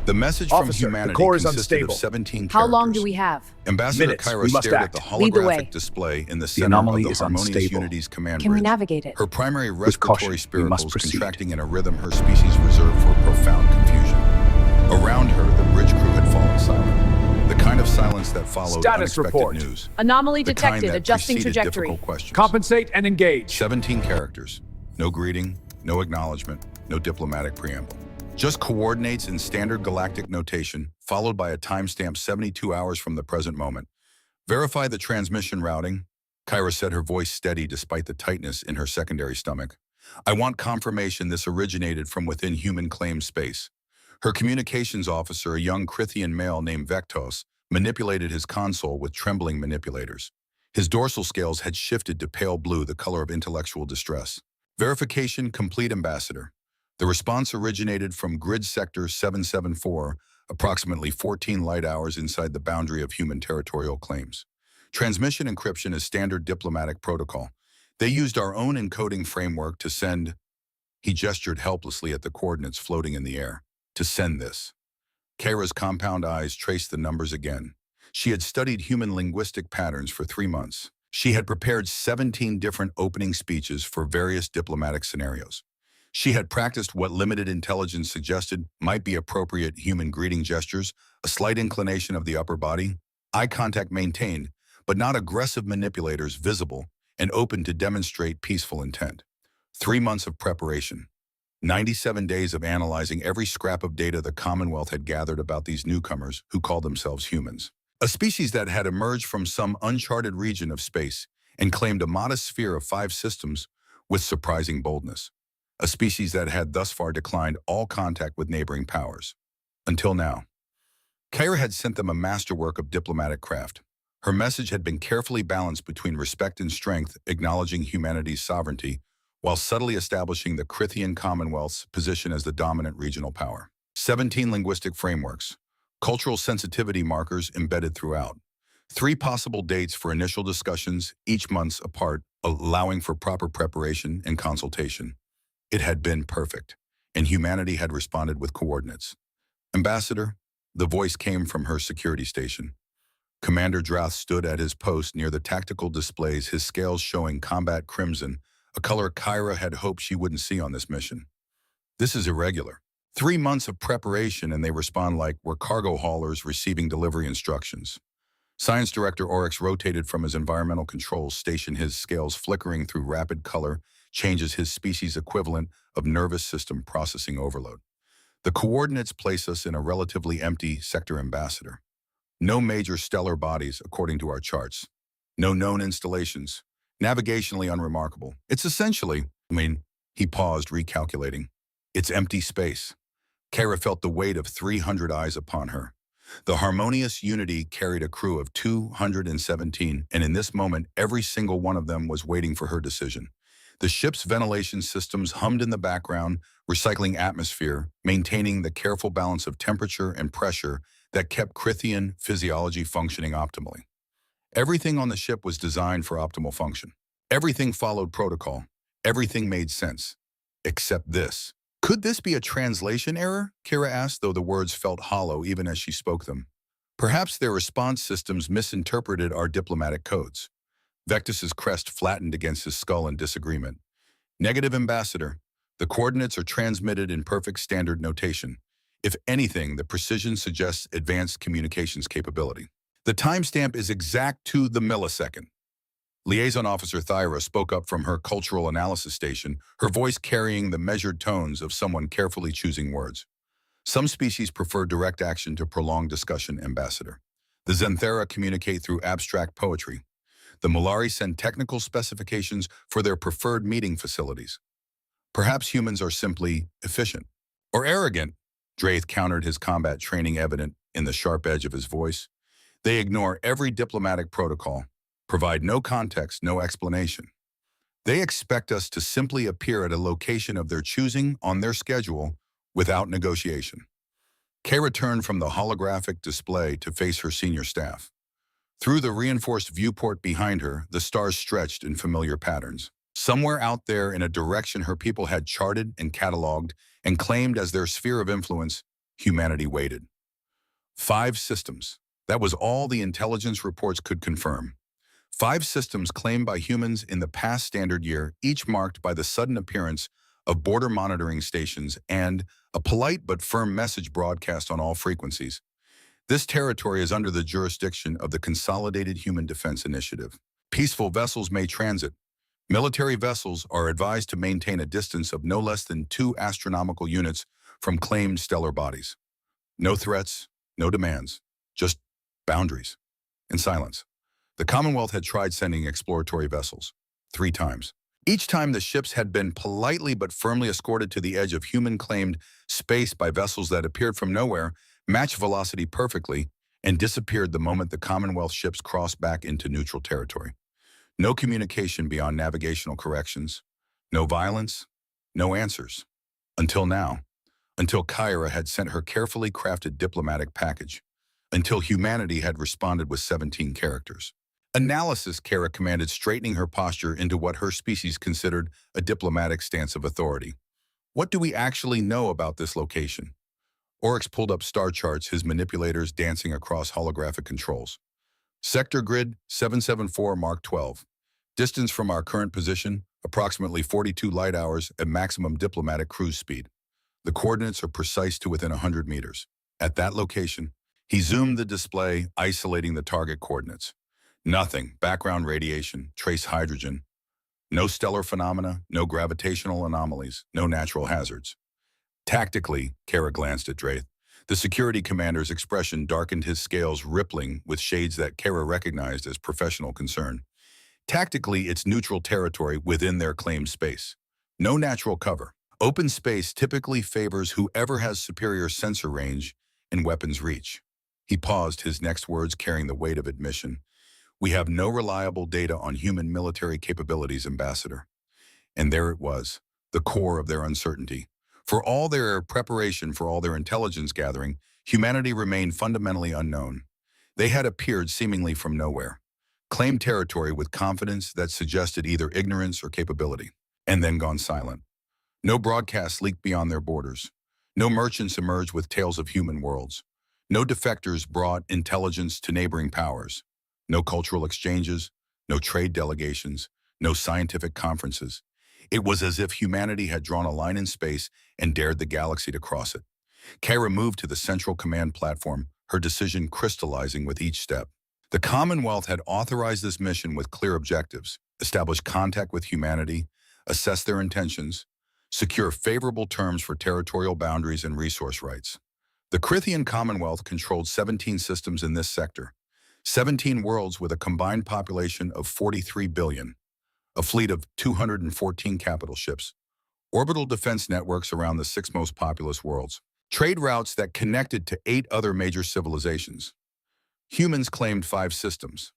The message from Officer, the humanity core is consisted of unstable. 17 characters. How long do we have? Ambassador Minutes. Kyra We must stared act. at the Lead the way. holographic display in the The center of anomaly the is Harmonious unstable. Unity's command Can we bridge. navigate it? Her primary With caution, respiratory we must spiracles proceed. contracting in a rhythm her species reserved for profound confusion. Around her, the bridge crew had fallen silent. The kind of silence that followed Status unexpected report. news. Anomaly The kind detected. that Adjusting preceded trajectory. difficult questions. Compensate and engage. 17 characters. No greeting, no acknowledgement, no diplomatic preamble. Just coordinates in standard galactic notation, followed by a timestamp 72 hours from the present moment. Verify the transmission routing. Kyra said, her voice steady despite the tightness in her secondary stomach. I want confirmation this originated from within human claimed space. Her communications officer, a young Krithian male named Vectos, manipulated his console with trembling manipulators. His dorsal scales had shifted to pale blue, the color of intellectual distress. Verification complete, Ambassador. The response originated from Grid Sector 774, approximately 14 light hours inside the boundary of human territorial claims. Transmission encryption is standard diplomatic protocol. They used our own encoding framework to send. He gestured helplessly at the coordinates floating in the air. To send this. Kyra's compound eyes traced the numbers again. She had studied human linguistic patterns for 3 months. She had prepared 17 different opening speeches for various diplomatic scenarios. She had practiced what limited intelligence suggested might be appropriate human greeting gestures, a slight inclination of the upper body, eye contact maintained, but not aggressive manipulators visible and open to demonstrate peaceful intent. 3 months of preparation. 97 days of analyzing every scrap of data the Commonwealth had gathered about these newcomers who called themselves humans. A species that had emerged from some uncharted region of space and claimed a modest sphere of 5 systems with surprising boldness. A species that had thus far declined all contact with neighboring powers. Until now. Kyra had sent them a masterwork of diplomatic craft. Her message had been carefully balanced between respect and strength, acknowledging humanity's sovereignty, while subtly establishing the Krithian Commonwealth's position as the dominant regional power. 17 linguistic frameworks, cultural sensitivity markers embedded throughout. 3 possible dates for initial discussions, each months apart, allowing for proper preparation and consultation. It had been perfect, and humanity had responded with coordinates. Ambassador, the voice came from her security station. Commander Drath stood at his post near the tactical displays, his scales showing combat crimson, a color Kyra had hoped she wouldn't see on this mission. This is irregular. 3 months of preparation and they respond like we're cargo haulers receiving delivery instructions. Science Director Oryx rotated from his environmental controls station, his scales flickering through rapid color changes, his species equivalent of nervous system processing overload. The coordinates place us in a relatively empty sector, Ambassador. No major stellar bodies, according to our charts. No known installations. Navigationally unremarkable. It's essentially, he paused, recalculating. It's empty space. Kyra felt the weight of 300 eyes upon her. The Harmonious Unity carried a crew of 217, and in this moment, every single one of them was waiting for her decision. The ship's ventilation systems hummed in the background, recycling atmosphere, maintaining the careful balance of temperature and pressure that kept Krithian physiology functioning optimally. Everything on the ship was designed for optimal function. Everything followed protocol. Everything made sense. Except this. Could this be a translation error? Kyra asked, though the words felt hollow even as she spoke them. Perhaps their response systems misinterpreted our diplomatic codes. Vectus's crest flattened against his skull in disagreement. Negative, Ambassador. The coordinates are transmitted in perfect standard notation. If anything, the precision suggests advanced communications capability. The timestamp is exact to the millisecond. Liaison Officer Thyra spoke up from her cultural analysis station, her voice carrying the measured tones of someone carefully choosing words. Some species prefer direct action to prolonged discussion, Ambassador. The Xanthera communicate through abstract poetry. The Molari send technical specifications for their preferred meeting facilities. Perhaps humans are simply efficient. Or arrogant, Drath countered, his combat training evident in the sharp edge of his voice. They ignore every diplomatic protocol, provide no context, no explanation. They expect us to simply appear at a location of their choosing on their schedule without negotiation. Kyra turned from the holographic display to face her senior staff. Through the reinforced viewport behind her, the stars stretched in familiar patterns. Somewhere out there in a direction her people had charted and cataloged and claimed as their sphere of influence, Humanity waited. 5 systems. That was all the intelligence reports could confirm. 5 systems claimed by humans in the past standard year, each marked by the sudden appearance of border monitoring stations and a polite but firm message broadcast on all frequencies. This territory is under the jurisdiction of the Consolidated Human Defense Initiative. Peaceful vessels may transit. Military vessels are advised to maintain a distance of no less than 2 astronomical units from claimed stellar bodies. No threats, no demands, just boundaries and silence. The Commonwealth had tried sending exploratory vessels 3 times. Each time the ships had been politely but firmly escorted to the edge of human-claimed space by vessels that appeared from nowhere, matched velocity perfectly, and disappeared the moment the Commonwealth ships crossed back into neutral territory. No communication beyond navigational corrections. No violence. No answers. Until now. Until Kyra had sent her carefully crafted diplomatic package. Until humanity had responded with 17 characters. Analysis, Kara commanded, straightening her posture into what her species considered a diplomatic stance of authority. What do we actually know about this location? Oryx pulled up star charts, his manipulators dancing across holographic controls. Sector grid 774 Mark 12. Distance from our current position, approximately 42 light hours at maximum diplomatic cruise speed. The coordinates are precise to within 100 meters. At that location, he zoomed the display, isolating the target coordinates. Nothing, background radiation, trace hydrogen. No stellar phenomena, no gravitational anomalies, no natural hazards. Tactically, Kara glanced at Drath. The security commander's expression darkened, his scales rippling with shades that Kara recognized as professional concern. Tactically, it's neutral territory within their claimed space. No natural cover. Open space typically favors whoever has superior sensor range and weapons reach. He paused, his next words carrying the weight of admission. We have no reliable data on human military capabilities, Ambassador. And there it was, the core of their uncertainty. For all their preparation, for all their intelligence gathering, humanity remained fundamentally unknown. They had appeared seemingly from nowhere, claimed territory with confidence that suggested either ignorance or capability, and then gone silent. No broadcasts leaked beyond their borders. No merchants emerged with tales of human worlds. No defectors brought intelligence to neighboring powers. No cultural exchanges, no trade delegations, no scientific conferences. It was as if humanity had drawn a line in space and dared the galaxy to cross it. Kara moved to the central command platform, her decision crystallizing with each step. The Commonwealth had authorized this mission with clear objectives: establish contact with humanity, assess their intentions, secure favorable terms for territorial boundaries and resource rights. The Crithian Commonwealth controlled 17 systems in this sector, 17 worlds with a combined population of 43 billion, a fleet of 214 capital ships, orbital defense networks around the 6 most populous worlds, trade routes that connected to 8 other major civilizations. Humans claimed 5 systems.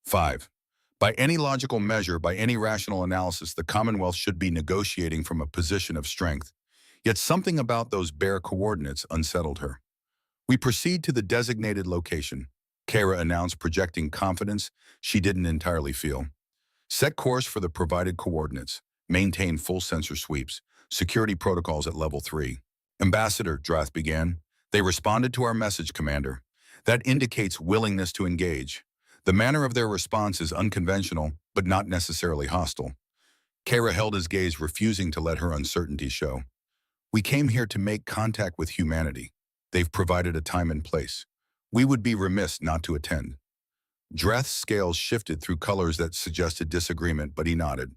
5. By any logical measure, by any rational analysis, the Commonwealth should be negotiating from a position of strength. Yet something about those bare coordinates unsettled her. We proceed to the designated location, Kara announced, projecting confidence she didn't entirely feel. Set course for the provided coordinates. Maintain full sensor sweeps. Security protocols at level 3. Ambassador, Drath began. They responded to our message, Commander. That indicates willingness to engage. The manner of their response is unconventional, but not necessarily hostile. Kara held his gaze, refusing to let her uncertainty show. We came here to make contact with humanity. They've provided a time and place. We would be remiss not to attend. Drath's scales shifted through colors that suggested disagreement, but he nodded.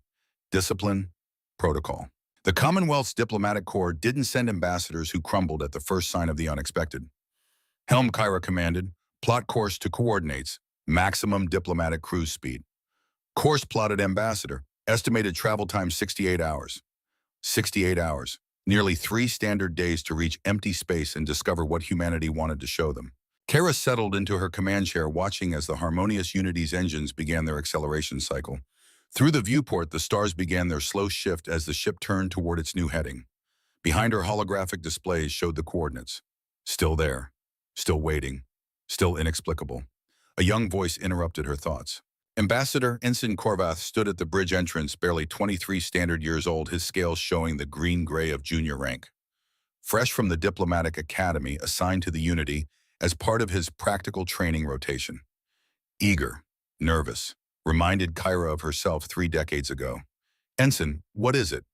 Discipline, protocol. The Commonwealth's diplomatic corps didn't send ambassadors who crumbled at the first sign of the unexpected. Helm, Kyra commanded. Plot course to coordinates. Maximum diplomatic cruise speed. Course plotted, Ambassador. Estimated travel time 68 hours. 68 hours. Nearly 3 standard days to reach empty space and discover what humanity wanted to show them. Kara settled into her command chair, watching as the Harmonious Unity's engines began their acceleration cycle. Through the viewport, the stars began their slow shift as the ship turned toward its new heading. Behind her, holographic displays showed the coordinates. Still there. Still waiting. Still inexplicable. A young voice interrupted her thoughts. Ambassador Ensign Korvath stood at the bridge entrance, barely 23 standard years old, his scales showing the green-gray of junior rank. fresh from the diplomatic academy assigned to the Unity as part of his practical training rotation. Eager, nervous, reminded Kyra of herself 3 decades ago. Ensign, what is it?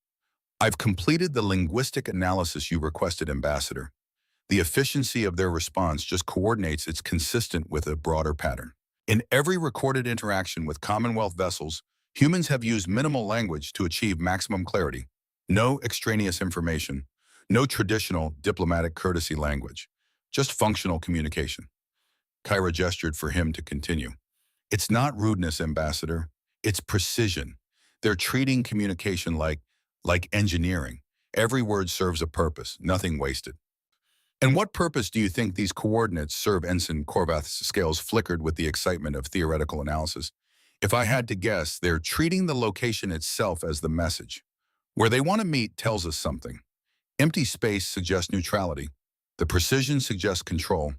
I've completed the linguistic analysis you requested, Ambassador. The efficiency of their response just coordinates it's consistent with a broader pattern. In every recorded interaction with Commonwealth vessels, humans have used minimal language to achieve maximum clarity. No extraneous information, no traditional diplomatic courtesy language, just functional communication. Kyra gestured for him to continue. It's not rudeness, Ambassador. It's precision. They're treating communication like engineering. Every word serves a purpose, nothing wasted. And what purpose do you think these coordinates serve? Ensign Korvath's scales flickered with the excitement of theoretical analysis. If I had to guess, they're treating the location itself as the message. Where they want to meet tells us something. Empty space suggests neutrality. The precision suggests control.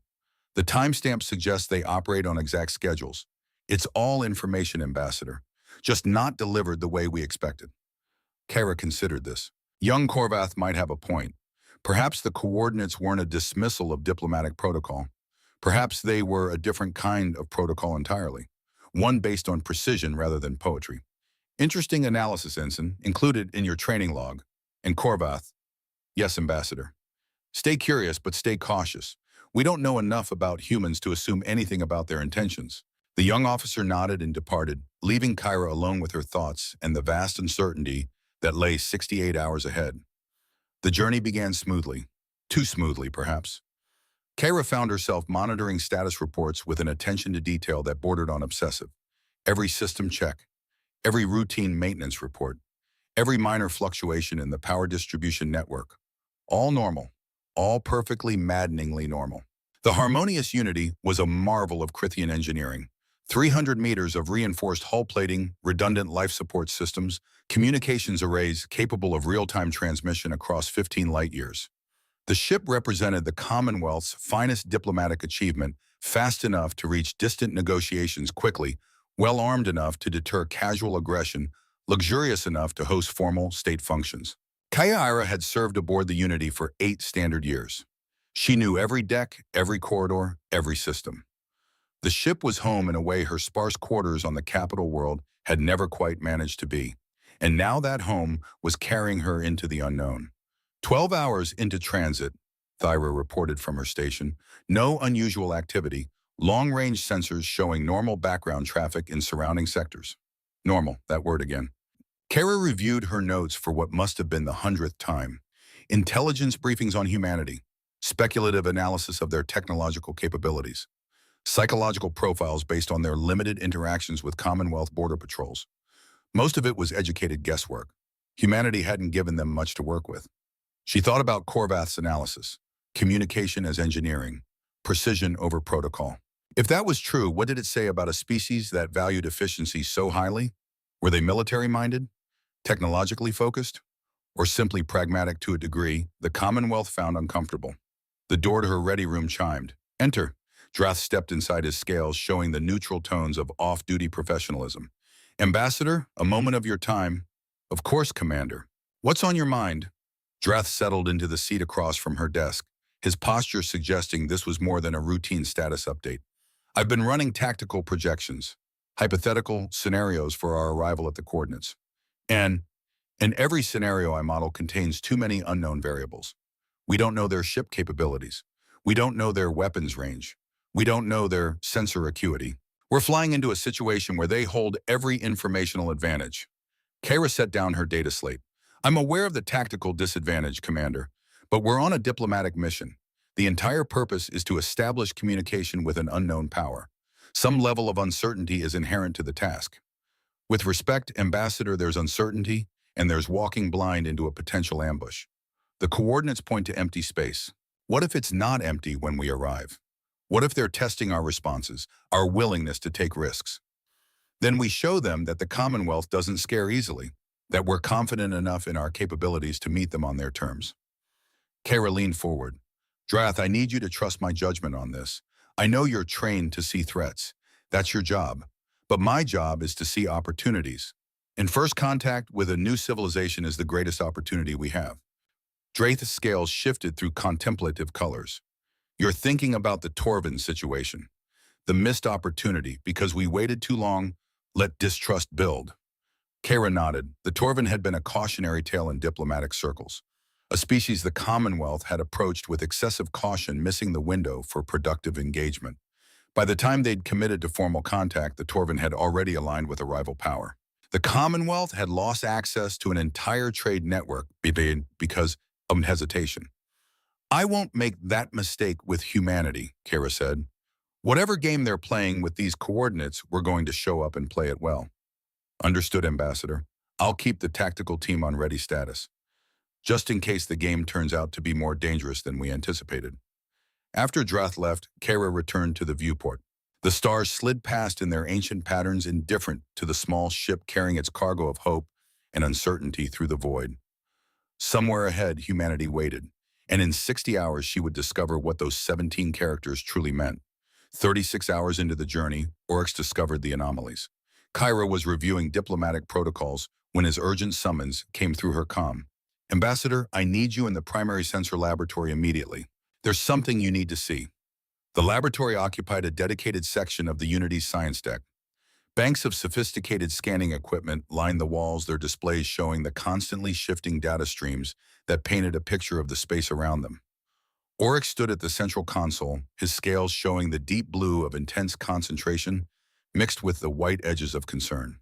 The timestamp suggests they operate on exact schedules. It's all information, Ambassador, just not delivered the way we expected. Kara considered this. Young Korvath might have a point. Perhaps the coordinates weren't a dismissal of diplomatic protocol. Perhaps they were a different kind of protocol entirely, one based on precision rather than poetry. Interesting analysis, Ensign, included in your training log. And Korvath, yes, Ambassador. Stay curious, but stay cautious. We don't know enough about humans to assume anything about their intentions. The young officer nodded and departed, leaving Kyra alone with her thoughts and the vast uncertainty that lay 68 hours ahead. The journey began smoothly, too smoothly perhaps. Kyra found herself monitoring status reports with an attention to detail that bordered on obsessive. Every system check, every routine maintenance report, every minor fluctuation in the power distribution network. All normal, all perfectly maddeningly normal. The harmonious Unity was a marvel of Krithian engineering. 300 meters of reinforced hull plating, redundant life support systems, communications arrays capable of real-time transmission across 15 light-years. The ship represented the Commonwealth's finest diplomatic achievement, fast enough to reach distant negotiations quickly, well-armed enough to deter casual aggression, luxurious enough to host formal state functions. Kyra had served aboard the Unity for 8 standard years. She knew every deck, every corridor, every system. The ship was home in a way her sparse quarters on the capital world had never quite managed to be. And now that home was carrying her into the unknown. 12 hours into transit, Thyra reported from her station, no unusual activity, long-range sensors showing normal background traffic in surrounding sectors. Normal, that word again. Kara reviewed her notes for what must have been the 100th time. Intelligence briefings on humanity, speculative analysis of their technological capabilities, psychological profiles based on their limited interactions with Commonwealth border patrols. Most of it was educated guesswork. Humanity hadn't given them much to work with. She thought about Korvath's analysis, communication as engineering, precision over protocol. If that was true, what did it say about a species that valued efficiency so highly? Were they military-minded, technologically focused, or simply pragmatic to a degree the Commonwealth found uncomfortable? The door to her ready room chimed. Enter. Drath stepped inside his scales, showing the neutral tones of off-duty professionalism. Ambassador, a moment of your time. Of course, Commander. What's on your mind? Drath settled into the seat across from her desk, his posture suggesting this was more than a routine status update. I've been running tactical projections, hypothetical scenarios for our arrival at the coordinates. And every scenario I model contains too many unknown variables. We don't know their ship capabilities. We don't know their weapons range. We don't know their sensor acuity. We're flying into a situation where they hold every informational advantage. Kara set down her data slate. I'm aware of the tactical disadvantage, Commander, but we're on a diplomatic mission. The entire purpose is to establish communication with an unknown power. Some level of uncertainty is inherent to the task. With respect, Ambassador, there's uncertainty, and there's walking blind into a potential ambush. The coordinates point to empty space. What if it's not empty when we arrive? What if they're testing our responses, our willingness to take risks? Then we show them that the Commonwealth doesn't scare easily, that we're confident enough in our capabilities to meet them on their terms. Kara leaned forward. Drath, I need you to trust my judgment on this. I know you're trained to see threats. That's your job. But my job is to see opportunities. And first contact with a new civilization is the greatest opportunity we have. Drath's scales shifted through contemplative colors. You're thinking about the Torvin situation, the missed opportunity because we waited too long, let distrust build. Kara nodded. The Torvin had been a cautionary tale in diplomatic circles, a species the Commonwealth had approached with excessive caution, missing the window for productive engagement. By the time they'd committed to formal contact, the Torvin had already aligned with a rival power. The Commonwealth had lost access to an entire trade network because of hesitation. I won't make that mistake with humanity, Kara said. Whatever game they're playing with these coordinates, we're going to show up and play it well. Understood, Ambassador. I'll keep the tactical team on ready status, just in case the game turns out to be more dangerous than we anticipated. After Drath left, Kara returned to the viewport. The stars slid past in their ancient patterns, indifferent to the small ship carrying its cargo of hope and uncertainty through the void. Somewhere ahead, humanity waited, and in 60 hours she would discover what those 17 characters truly meant. 36 hours into the journey, Oryx discovered the anomalies. Kyra was reviewing diplomatic protocols when his urgent summons came through her comm. Ambassador, I need you in the primary sensor laboratory immediately. There's something you need to see. The laboratory occupied a dedicated section of the Unity's science deck. Banks of sophisticated scanning equipment lined the walls, their displays showing the constantly shifting data streams that painted a picture of the space around them. Oryx stood at the central console, his scales showing the deep blue of intense concentration mixed with the white edges of concern.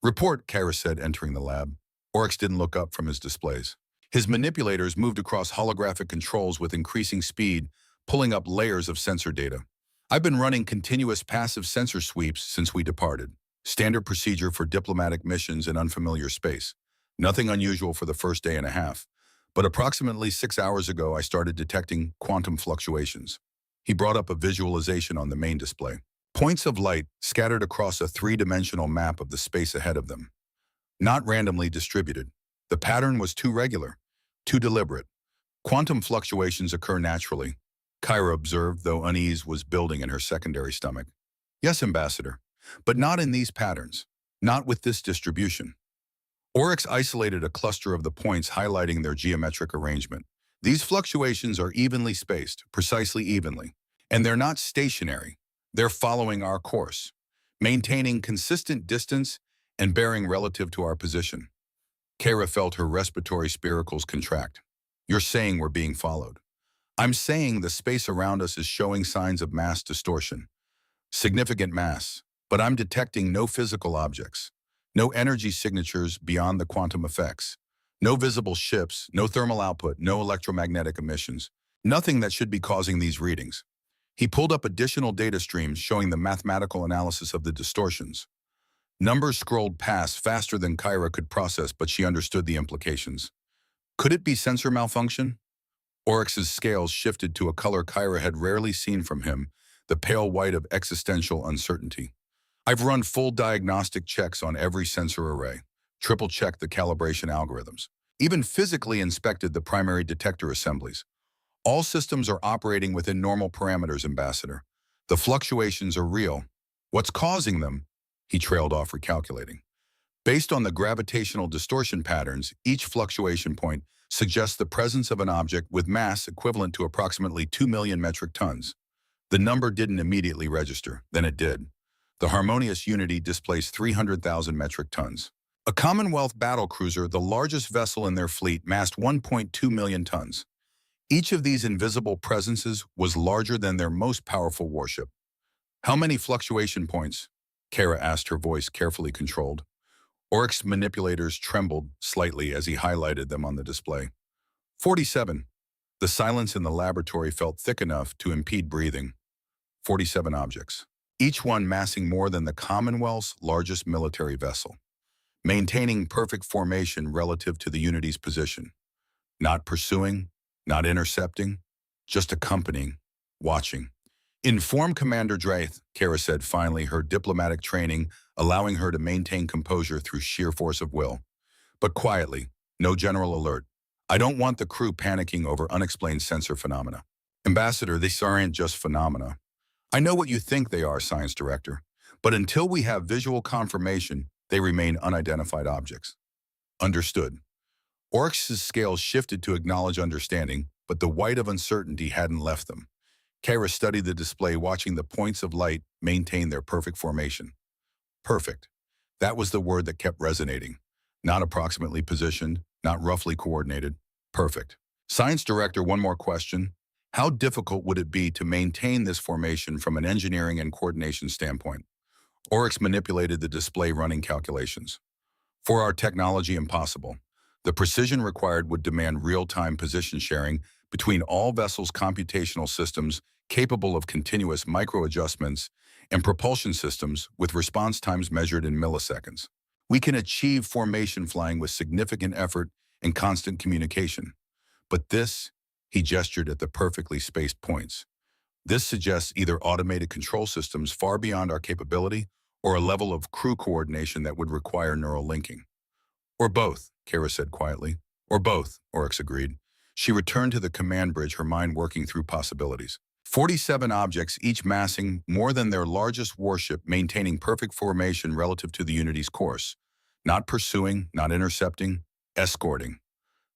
Report, Kara said, entering the lab. Oryx didn't look up from his displays. His manipulators moved across holographic controls with increasing speed, pulling up layers of sensor data. I've been running continuous passive sensor sweeps since we departed. Standard procedure for diplomatic missions in unfamiliar space. Nothing unusual for the first day and a half. But approximately 6 hours ago, I started detecting quantum fluctuations. He brought up a visualization on the main display. Points of light scattered across a three-dimensional map of the space ahead of them. Not randomly distributed. The pattern was too regular, too deliberate. Quantum fluctuations occur naturally, Kyra observed, though unease was building in her secondary stomach. Yes, Ambassador, but not in these patterns, not with this distribution. Oryx isolated a cluster of the points, highlighting their geometric arrangement. These fluctuations are evenly spaced, precisely evenly, and they're not stationary. They're following our course, maintaining consistent distance and bearing relative to our position. Kara felt her respiratory spiracles contract. You're saying we're being followed. I'm saying the space around us is showing signs of mass distortion. Significant mass, but I'm detecting no physical objects, no energy signatures beyond the quantum effects, no visible ships, no thermal output, no electromagnetic emissions, nothing that should be causing these readings. He pulled up additional data streams showing the mathematical analysis of the distortions. Numbers scrolled past faster than Kyra could process, but she understood the implications. Could it be sensor malfunction? Oryx's scales shifted to a color Kyra had rarely seen from him, the pale white of existential uncertainty. I've run full diagnostic checks on every sensor array, triple-checked the calibration algorithms, even physically inspected the primary detector assemblies. All systems are operating within normal parameters, Ambassador. The fluctuations are real. What's causing them? He trailed off, recalculating. Based on the gravitational distortion patterns, each fluctuation point suggests the presence of an object with mass equivalent to approximately 2 million metric tons. The number didn't immediately register, then it did. The harmonious Unity displaced 300,000 metric tons. A Commonwealth battlecruiser, the largest vessel in their fleet, massed 1.2 million tons. Each of these invisible presences was larger than their most powerful warship. How many fluctuation points? Kara asked, her voice carefully controlled. Oryx's manipulators trembled slightly as he highlighted them on the display. 47. The silence in the laboratory felt thick enough to impede breathing. 47 objects, each one massing more than the Commonwealth's largest military vessel, maintaining perfect formation relative to the Unity's position. Not pursuing, not intercepting, just accompanying, watching. Inform Commander Drath, Kara said finally, her diplomatic training allowing her to maintain composure through sheer force of will. But quietly, no general alert. I don't want the crew panicking over unexplained sensor phenomena. Ambassador, these aren't just phenomena. I know what you think they are, Science Director, but until we have visual confirmation, they remain unidentified objects. Understood. Oryx's scales shifted to acknowledge understanding, but the white of uncertainty hadn't left them. Kara studied the display, watching the points of light maintain their perfect formation. Perfect. That was the word that kept resonating. Not approximately positioned, not roughly coordinated. Perfect. Science director, one more question. How difficult would it be to maintain this formation from an engineering and coordination standpoint? Oryx manipulated the display, running calculations. For our technology, impossible. The precision required would demand real-time position sharing between all vessels' computational systems capable of continuous micro-adjustments and propulsion systems with response times measured in milliseconds. We can achieve formation flying with significant effort and constant communication. But this, he gestured at the perfectly spaced points. This suggests either automated control systems far beyond our capability or a level of crew coordination that would require neural linking. Or both, Kara said quietly. Or both, Oryx agreed. She returned to the command bridge, her mind working through possibilities. 47 objects, each massing more than their largest warship, maintaining perfect formation relative to the Unity's course. Not pursuing, not intercepting, escorting.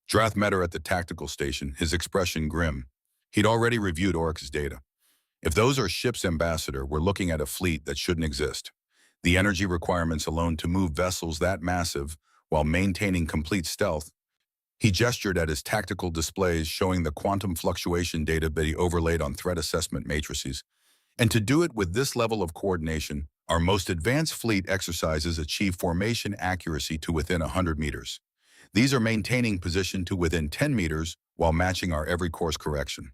Drath met her at the tactical station, his expression grim. He'd already reviewed Oryx's data. If those are ships, Ambassador, we're looking at a fleet that shouldn't exist. The energy requirements alone to move vessels that massive while maintaining complete stealth. He gestured at his tactical displays showing the quantum fluctuation data that he overlaid on threat assessment matrices. And to do it with this level of coordination, our most advanced fleet exercises achieve formation accuracy to within 100 meters. These are maintaining position to within 10 meters while matching our every course correction.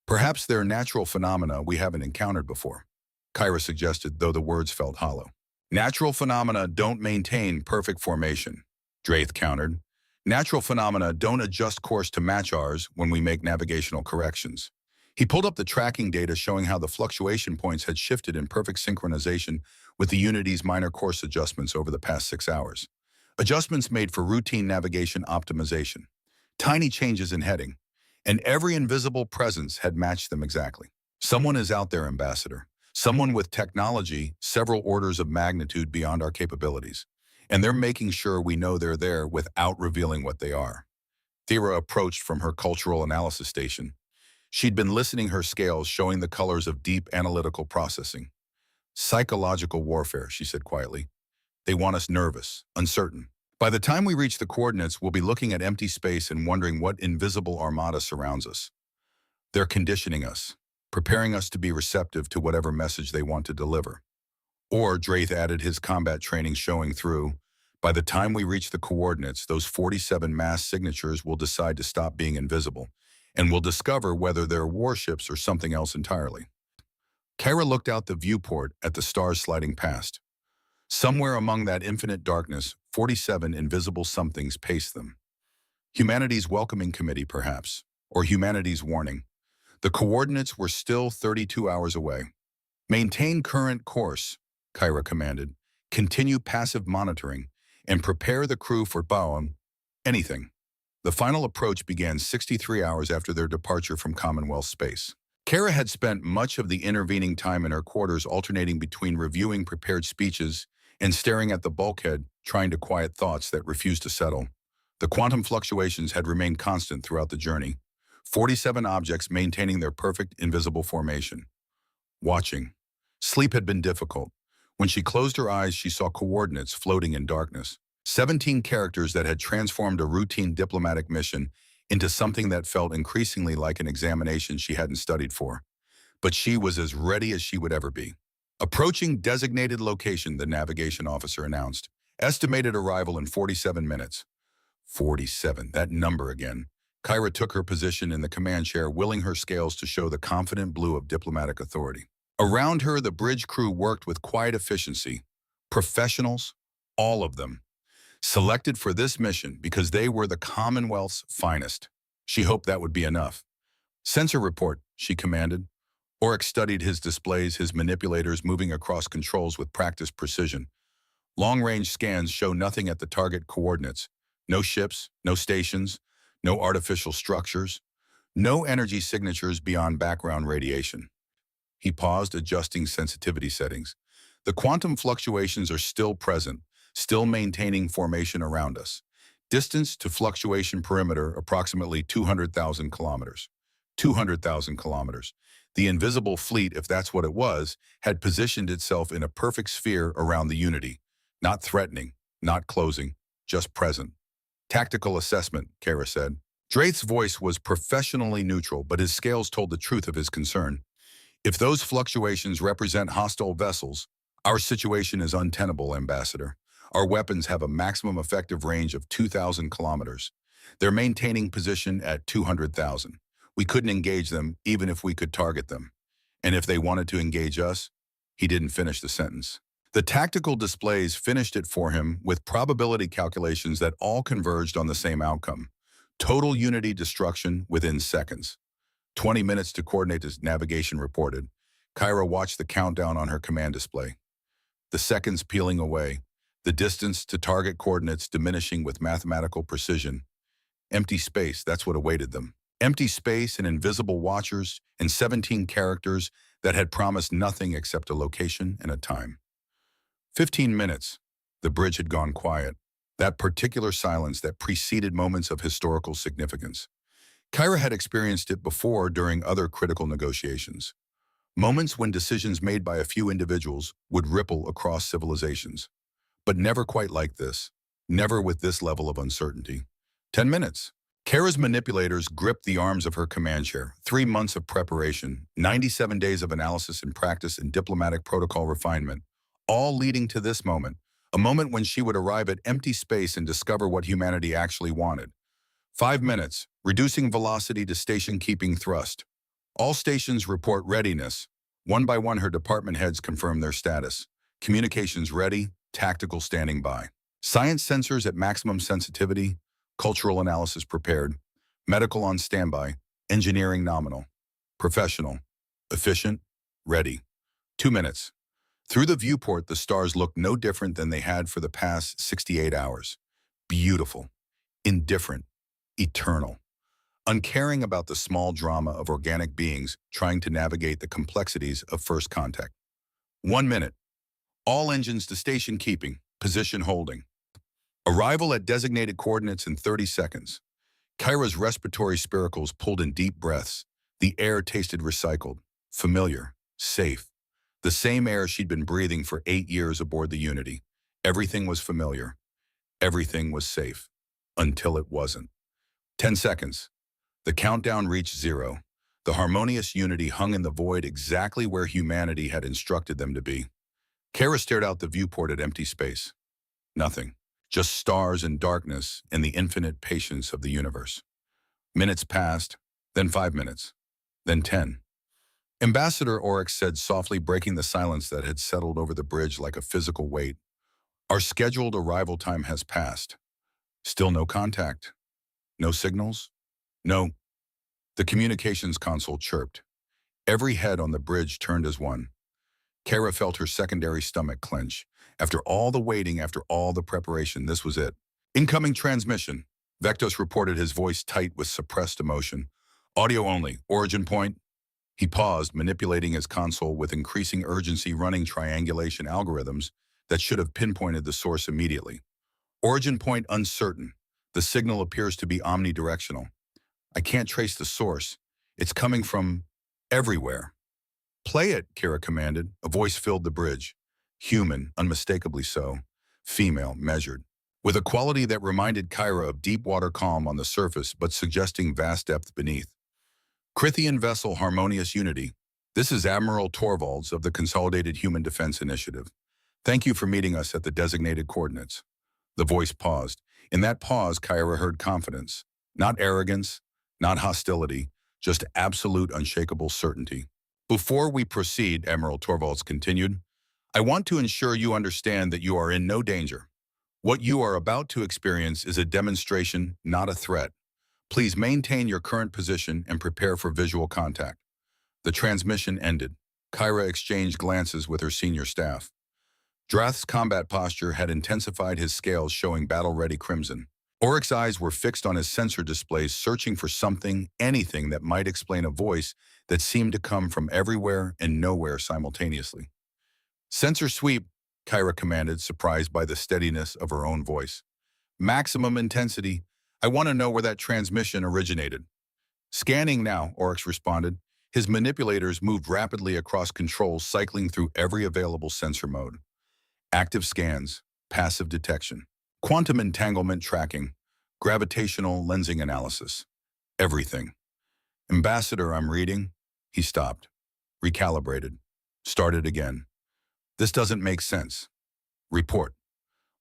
Perhaps they're natural phenomena we haven't encountered before, Kyra suggested, though the words felt hollow. Natural phenomena don't maintain perfect formation, Drath countered. Natural phenomena don't adjust course to match ours when we make navigational corrections. He pulled up the tracking data showing how the fluctuation points had shifted in perfect synchronization with the Unity's minor course adjustments over the past 6 hours. Adjustments made for routine navigation optimization. Tiny changes in heading, and every invisible presence had matched them exactly. Someone is out there, Ambassador. Someone with technology several orders of magnitude beyond our capabilities. And they're making sure we know they're there without revealing what they are. Thera approached from her cultural analysis station. She'd been listening, her scales showing the colors of deep analytical processing. Psychological warfare, she said quietly. They want us nervous, uncertain. By the time we reach the coordinates, we'll be looking at empty space and wondering what invisible armada surrounds us. They're conditioning us, preparing us to be receptive to whatever message they want to deliver. Or, Drath added, his combat training showing through, by the time we reach the coordinates, those 47 mass signatures will decide to stop being invisible, and we'll discover whether they're warships or something else entirely. Kara looked out the viewport at the stars sliding past. Somewhere among that infinite darkness, 47 invisible somethings paced them. Humanity's welcoming committee, perhaps, or humanity's warning. The coordinates were still 32 hours away. Maintain current course, Kyra commanded. Continue passive monitoring, and prepare the crew for anything. The final approach began 63 hours after their departure from Commonwealth space. Kara had spent much of the intervening time in her quarters alternating between reviewing prepared speeches and staring at the bulkhead, trying to quiet thoughts that refused to settle. The quantum fluctuations had remained constant throughout the journey, 47 objects maintaining their perfect invisible formation. Watching. Sleep had been difficult. When she closed her eyes, she saw coordinates floating in darkness. 17 characters that had transformed a routine diplomatic mission into something that felt increasingly like an examination she hadn't studied for. But she was as ready as she would ever be. Approaching designated location, the navigation officer announced. Estimated arrival in 47 minutes. 47, that number again. Kyra took her position in the command chair, willing her scales to show the confident blue of diplomatic authority. Around her, the bridge crew worked with quiet efficiency. Professionals, all of them. Selected for this mission because they were the Commonwealth's finest. She hoped that would be enough. Sensor report, she commanded. Oryx studied his displays, his manipulators moving across controls with practiced precision. Long-range scans show nothing at the target coordinates. No ships, no stations, no artificial structures, no energy signatures beyond background radiation. He paused, adjusting sensitivity settings. The quantum fluctuations are still present, still maintaining formation around us. Distance to fluctuation perimeter approximately 200,000 kilometers. 200,000 kilometers. The invisible fleet, if that's what it was, had positioned itself in a perfect sphere around the Unity. Not threatening, not closing, just present. Tactical assessment, Kara said. Draith's voice was professionally neutral, but his scales told the truth of his concern. If those fluctuations represent hostile vessels, our situation is untenable, Ambassador. Our weapons have a maximum effective range of 2,000 kilometers. They're maintaining position at 200,000. We couldn't engage them even if we could target them. And if they wanted to engage us, he didn't finish the sentence. The tactical displays finished it for him with probability calculations that all converged on the same outcome. Total Unity destruction within seconds. 20 minutes to coordinate his navigation reported. Kyra watched the countdown on her command display. The seconds peeling away, the distance to target coordinates diminishing with mathematical precision. Empty space, that's what awaited them. Empty space and invisible watchers and 17 characters that had promised nothing except a location and a time. 15 minutes. The bridge had gone quiet. That particular silence that preceded moments of historical significance. Kyra had experienced it before during other critical negotiations. Moments when decisions made by a few individuals would ripple across civilizations. But never quite like this. Never with this level of uncertainty. 10 minutes. Kara's manipulators gripped the arms of her command chair. 3 months of preparation, 97 days of analysis and practice and diplomatic protocol refinement, all leading to this moment, a moment when she would arrive at empty space and discover what humanity actually wanted. 5 minutes, reducing velocity to station-keeping thrust. All stations report readiness. One by one, her department heads confirm their status. Communications ready, tactical standing by. Science sensors at maximum sensitivity, cultural analysis prepared, medical on standby, engineering nominal, professional, efficient, ready. 2 minutes. Through the viewport, the stars looked no different than they had for the past 68 hours. Beautiful, indifferent, eternal. Uncaring about the small drama of organic beings trying to navigate the complexities of first contact. 1 minute. All engines to station keeping, position holding. Arrival at designated coordinates in 30 seconds. Kyra's respiratory spiracles pulled in deep breaths. The air tasted recycled, familiar, safe. The same air she'd been breathing for 8 years aboard the Unity. Everything was familiar. Everything was safe. Until it wasn't. 10 seconds. The countdown reached 0. The harmonious Unity hung in the void exactly where humanity had instructed them to be. Kara stared out the viewport at empty space. Nothing. Just stars and darkness and the infinite patience of the universe. Minutes passed, then 5 minutes, then 10. Ambassador Oryx said softly, breaking the silence that had settled over the bridge like a physical weight. Our scheduled arrival time has passed. Still no contact. No signals? No. The communications console chirped. Every head on the bridge turned as one. Kara felt her secondary stomach clench. After all the waiting, after all the preparation, this was it. Incoming transmission. Vectos reported, his voice tight with suppressed emotion. Audio only. Origin point. He paused, manipulating his console with increasing urgency, running triangulation algorithms that should have pinpointed the source immediately. Origin point uncertain. The signal appears to be omnidirectional. I can't trace the source. It's coming from everywhere. Play it, Kara commanded. A voice filled the bridge. Human, unmistakably so. Female, measured. With a quality that reminded Kyra of deep water calm on the surface but suggesting vast depth beneath. Crithian vessel Harmonious Unity. This is Admiral Torvalds of the Consolidated Human Defense Initiative. Thank you for meeting us at the designated coordinates. The voice paused. In that pause, Kyra heard confidence. Not arrogance, not hostility, just absolute unshakable certainty. Before we proceed, Admiral Torvalds continued, I want to ensure you understand that you are in no danger. What you are about to experience is a demonstration, not a threat. Please maintain your current position and prepare for visual contact. The transmission ended. Kyra exchanged glances with her senior staff. Drath's combat posture had intensified, his scales showing battle-ready crimson. Oryx's eyes were fixed on his sensor displays, searching for something, anything that might explain a voice that seemed to come from everywhere and nowhere simultaneously. Sensor sweep, Kyra commanded, surprised by the steadiness of her own voice. Maximum intensity. I want to know where that transmission originated. Scanning now, Oryx responded. His manipulators moved rapidly across controls, cycling through every available sensor mode. Active scans, passive detection, quantum entanglement tracking, gravitational lensing analysis. Everything. Ambassador, I'm reading. He stopped, recalibrated, started again. This doesn't make sense. Report.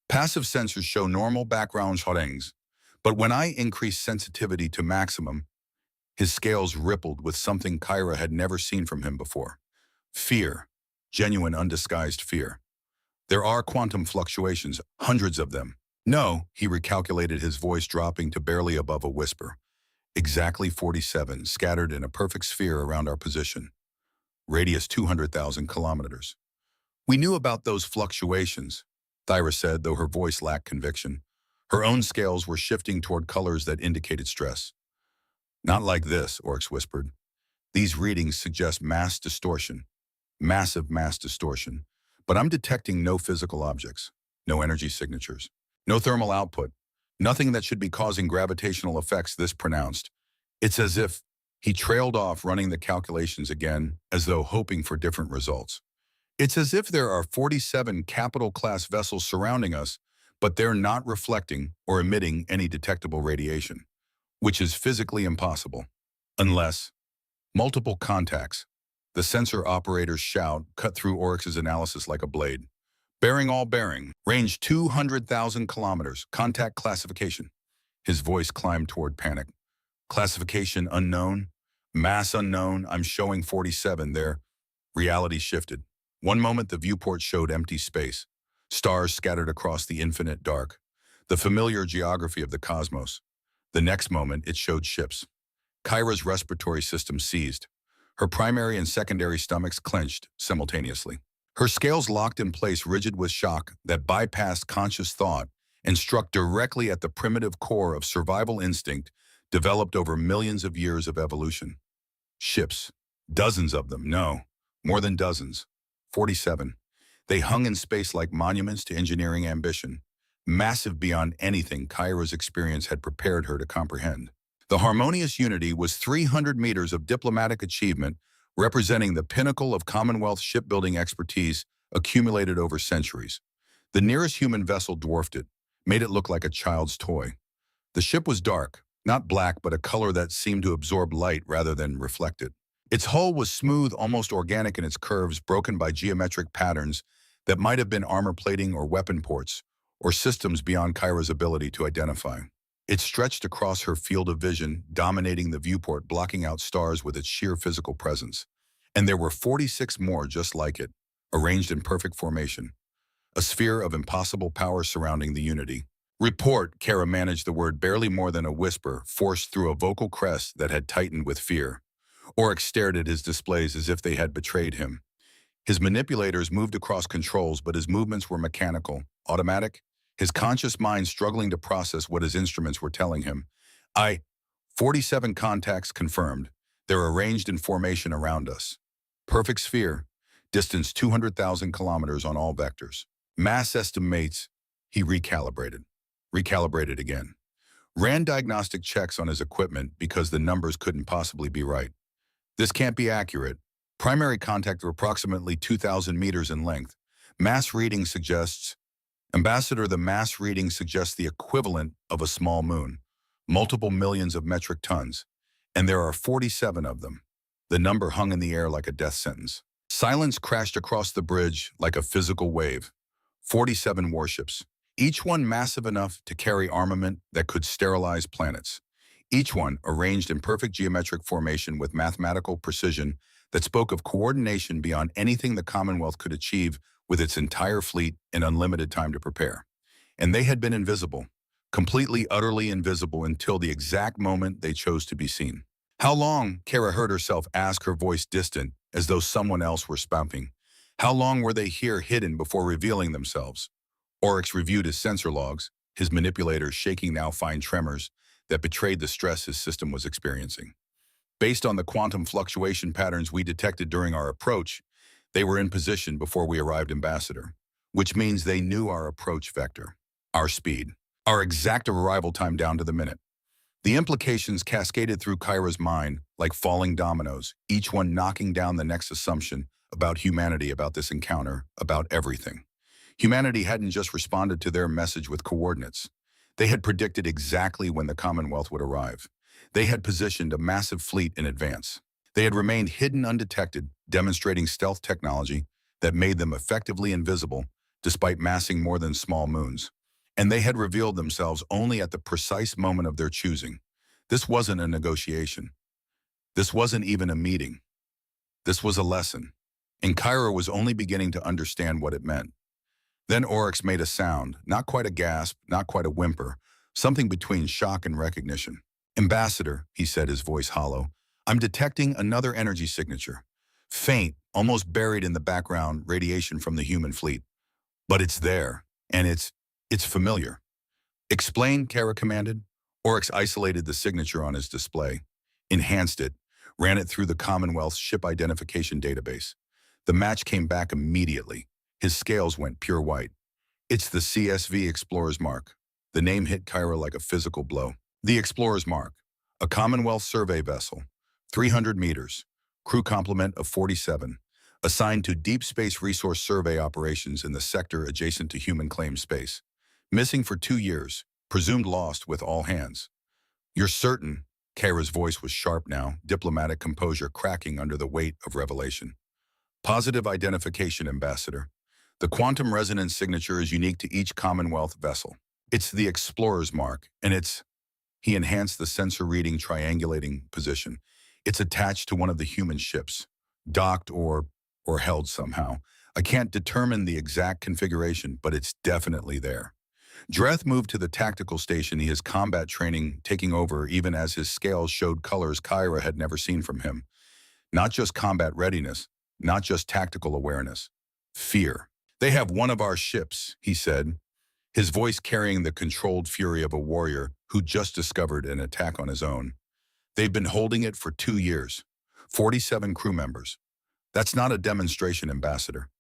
Passive sensors show normal background shortings, but when I increased sensitivity to maximum, his scales rippled with something Kyra had never seen from him before. Fear. Genuine, undisguised fear. There are quantum fluctuations, hundreds of them. No, he recalculated, his voice dropping to barely above a whisper. Exactly 47, scattered in a perfect sphere around our position. Radius 200,000 kilometers. We knew about those fluctuations, Thyra said, though her voice lacked conviction. Her own scales were shifting toward colors that indicated stress. Not like this, Oryx whispered. These readings suggest mass distortion, massive mass distortion. But I'm detecting no physical objects, no energy signatures, no thermal output, nothing that should be causing gravitational effects this pronounced. It's as if he trailed off, running the calculations again, as though hoping for different results. It's as if there are 47 capital-class vessels surrounding us, but they're not reflecting or emitting any detectable radiation, which is physically impossible. Unless multiple contacts. The sensor operator's shout cut through Oryx's analysis like a blade. Bearing all bearing, range 200,000 kilometers, contact classification. His voice climbed toward panic. Classification unknown, mass unknown, I'm showing 47 there. Reality shifted. One moment the viewport showed empty space, stars scattered across the infinite dark, the familiar geography of the cosmos. The next moment it showed ships. Kyra's respiratory system seized. Her primary and secondary stomachs clenched simultaneously. Her scales locked in place, rigid with shock that bypassed conscious thought and struck directly at the primitive core of survival instinct developed over millions of years of evolution. Ships. Dozens of them, no, more than dozens. 47. They hung in space like monuments to engineering ambition, massive beyond anything Kyra's experience had prepared her to comprehend. The harmonious unity was 300 meters of diplomatic achievement, representing the pinnacle of Commonwealth shipbuilding expertise accumulated over centuries. The nearest human vessel dwarfed it, made it look like a child's toy. The ship was dark, not black, but a color that seemed to absorb light rather than reflect it. Its hull was smooth, almost organic in its curves, broken by geometric patterns that might have been armor plating or weapon ports, or systems beyond Kyra's ability to identify. It stretched across her field of vision, dominating the viewport, blocking out stars with its sheer physical presence. And there were 46 more just like it, arranged in perfect formation. A sphere of impossible power surrounding the unity. Report, Kara managed the word, barely more than a whisper, forced through a vocal crest that had tightened with fear. Oryx stared at his displays as if they had betrayed him. His manipulators moved across controls, but his movements were mechanical, automatic, his conscious mind struggling to process what his instruments were telling him. 47 contacts confirmed. They're arranged in formation around us. Perfect sphere, distance 200,000 kilometers on all vectors. Mass estimates, he recalibrated. Recalibrated again. Ran diagnostic checks on his equipment because the numbers couldn't possibly be right. This can't be accurate. Primary contact are approximately 2,000 meters in length. Mass reading suggests, Ambassador, the mass reading suggests the equivalent of a small moon, multiple millions of metric tons, and there are 47 of them. The number hung in the air like a death sentence. Silence crashed across the bridge like a physical wave. 47 warships, each one massive enough to carry armament that could sterilize planets. Each one arranged in perfect geometric formation with mathematical precision that spoke of coordination beyond anything the Commonwealth could achieve with its entire fleet in unlimited time to prepare. And they had been invisible, completely, utterly invisible until the exact moment they chose to be seen. How long? Kara heard herself ask, her voice distant, as though someone else were spouting. How long were they here, hidden, before revealing themselves? Oryx reviewed his sensor logs, his manipulators shaking now fine tremors that betrayed the stress his system was experiencing. Based on the quantum fluctuation patterns we detected during our approach, they were in position before we arrived, Ambassador, which means they knew our approach vector, our speed. Our exact arrival time down to the minute. The implications cascaded through Kyra's mind like falling dominoes, each one knocking down the next assumption about humanity, about this encounter, about everything. Humanity hadn't just responded to their message with coordinates. They had predicted exactly when the Commonwealth would arrive. They had positioned a massive fleet in advance. They had remained hidden undetected, demonstrating stealth technology that made them effectively invisible despite massing more than small moons. And they had revealed themselves only at the precise moment of their choosing. This wasn't a negotiation. This wasn't even a meeting. This was a lesson. And Kyra was only beginning to understand what it meant. Then Oryx made a sound, not quite a gasp, not quite a whimper, something between shock and recognition. "Ambassador," he said, his voice hollow, "I'm detecting another energy signature. Faint, almost buried in the background radiation from the human fleet. But it's there, and it's familiar." "Explain," Kara commanded. Oryx isolated the signature on his display, enhanced it, ran it through the Commonwealth's ship identification database. The match came back immediately. His scales went pure white. "It's the CSV Explorer's Mark." The name hit Kyra like a physical blow. The Explorer's Mark, a Commonwealth survey vessel, 300 meters, crew complement of 47, assigned to deep space resource survey operations in the sector adjacent to human claimed space. Missing for 2 years, presumed lost with all hands. "You're certain?" Kyra's voice was sharp now, diplomatic composure cracking under the weight of revelation. "Positive identification, Ambassador. The quantum resonance signature is unique to each Commonwealth vessel. It's the Explorer's Mark, and he enhanced the sensor reading triangulating position. "It's attached to one of the human ships, docked or held somehow. I can't determine the exact configuration, but it's definitely there." Dreth moved to the tactical station, his combat training taking over even as his scales showed colors Kyra had never seen from him. Not just combat readiness, not just tactical awareness. Fear. "They have one of our ships," he said, his voice carrying the controlled fury of a warrior who just discovered an attack on his own. "They've been holding it for 2 years. 47 crew members. That's not a demonstration, Ambassador.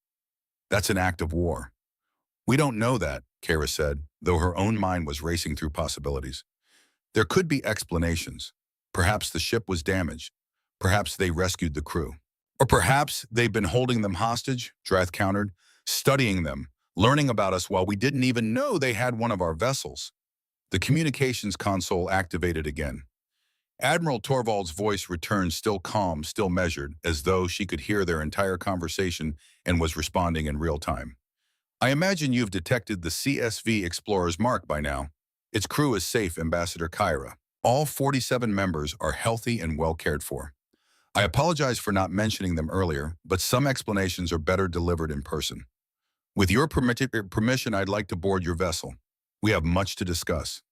That's an act of war." "We don't know that," Kara said, though her own mind was racing through possibilities. "There could be explanations. Perhaps the ship was damaged. Perhaps they rescued the crew. Or perhaps they've been holding them hostage," Drath countered, "studying them, learning about us while we didn't even know they had one of our vessels." The communications console activated again. Admiral Torvald's voice returned, still calm, still measured, as though she could hear their entire conversation and was responding in real time. "I imagine you've detected the CSV Explorer's Mark by now. Its crew is safe, Ambassador Kyra. All 47 members are healthy and well cared for. I apologize for not mentioning them earlier, but some explanations are better delivered in person. With your permission, I'd like to board your vessel. We have much to discuss."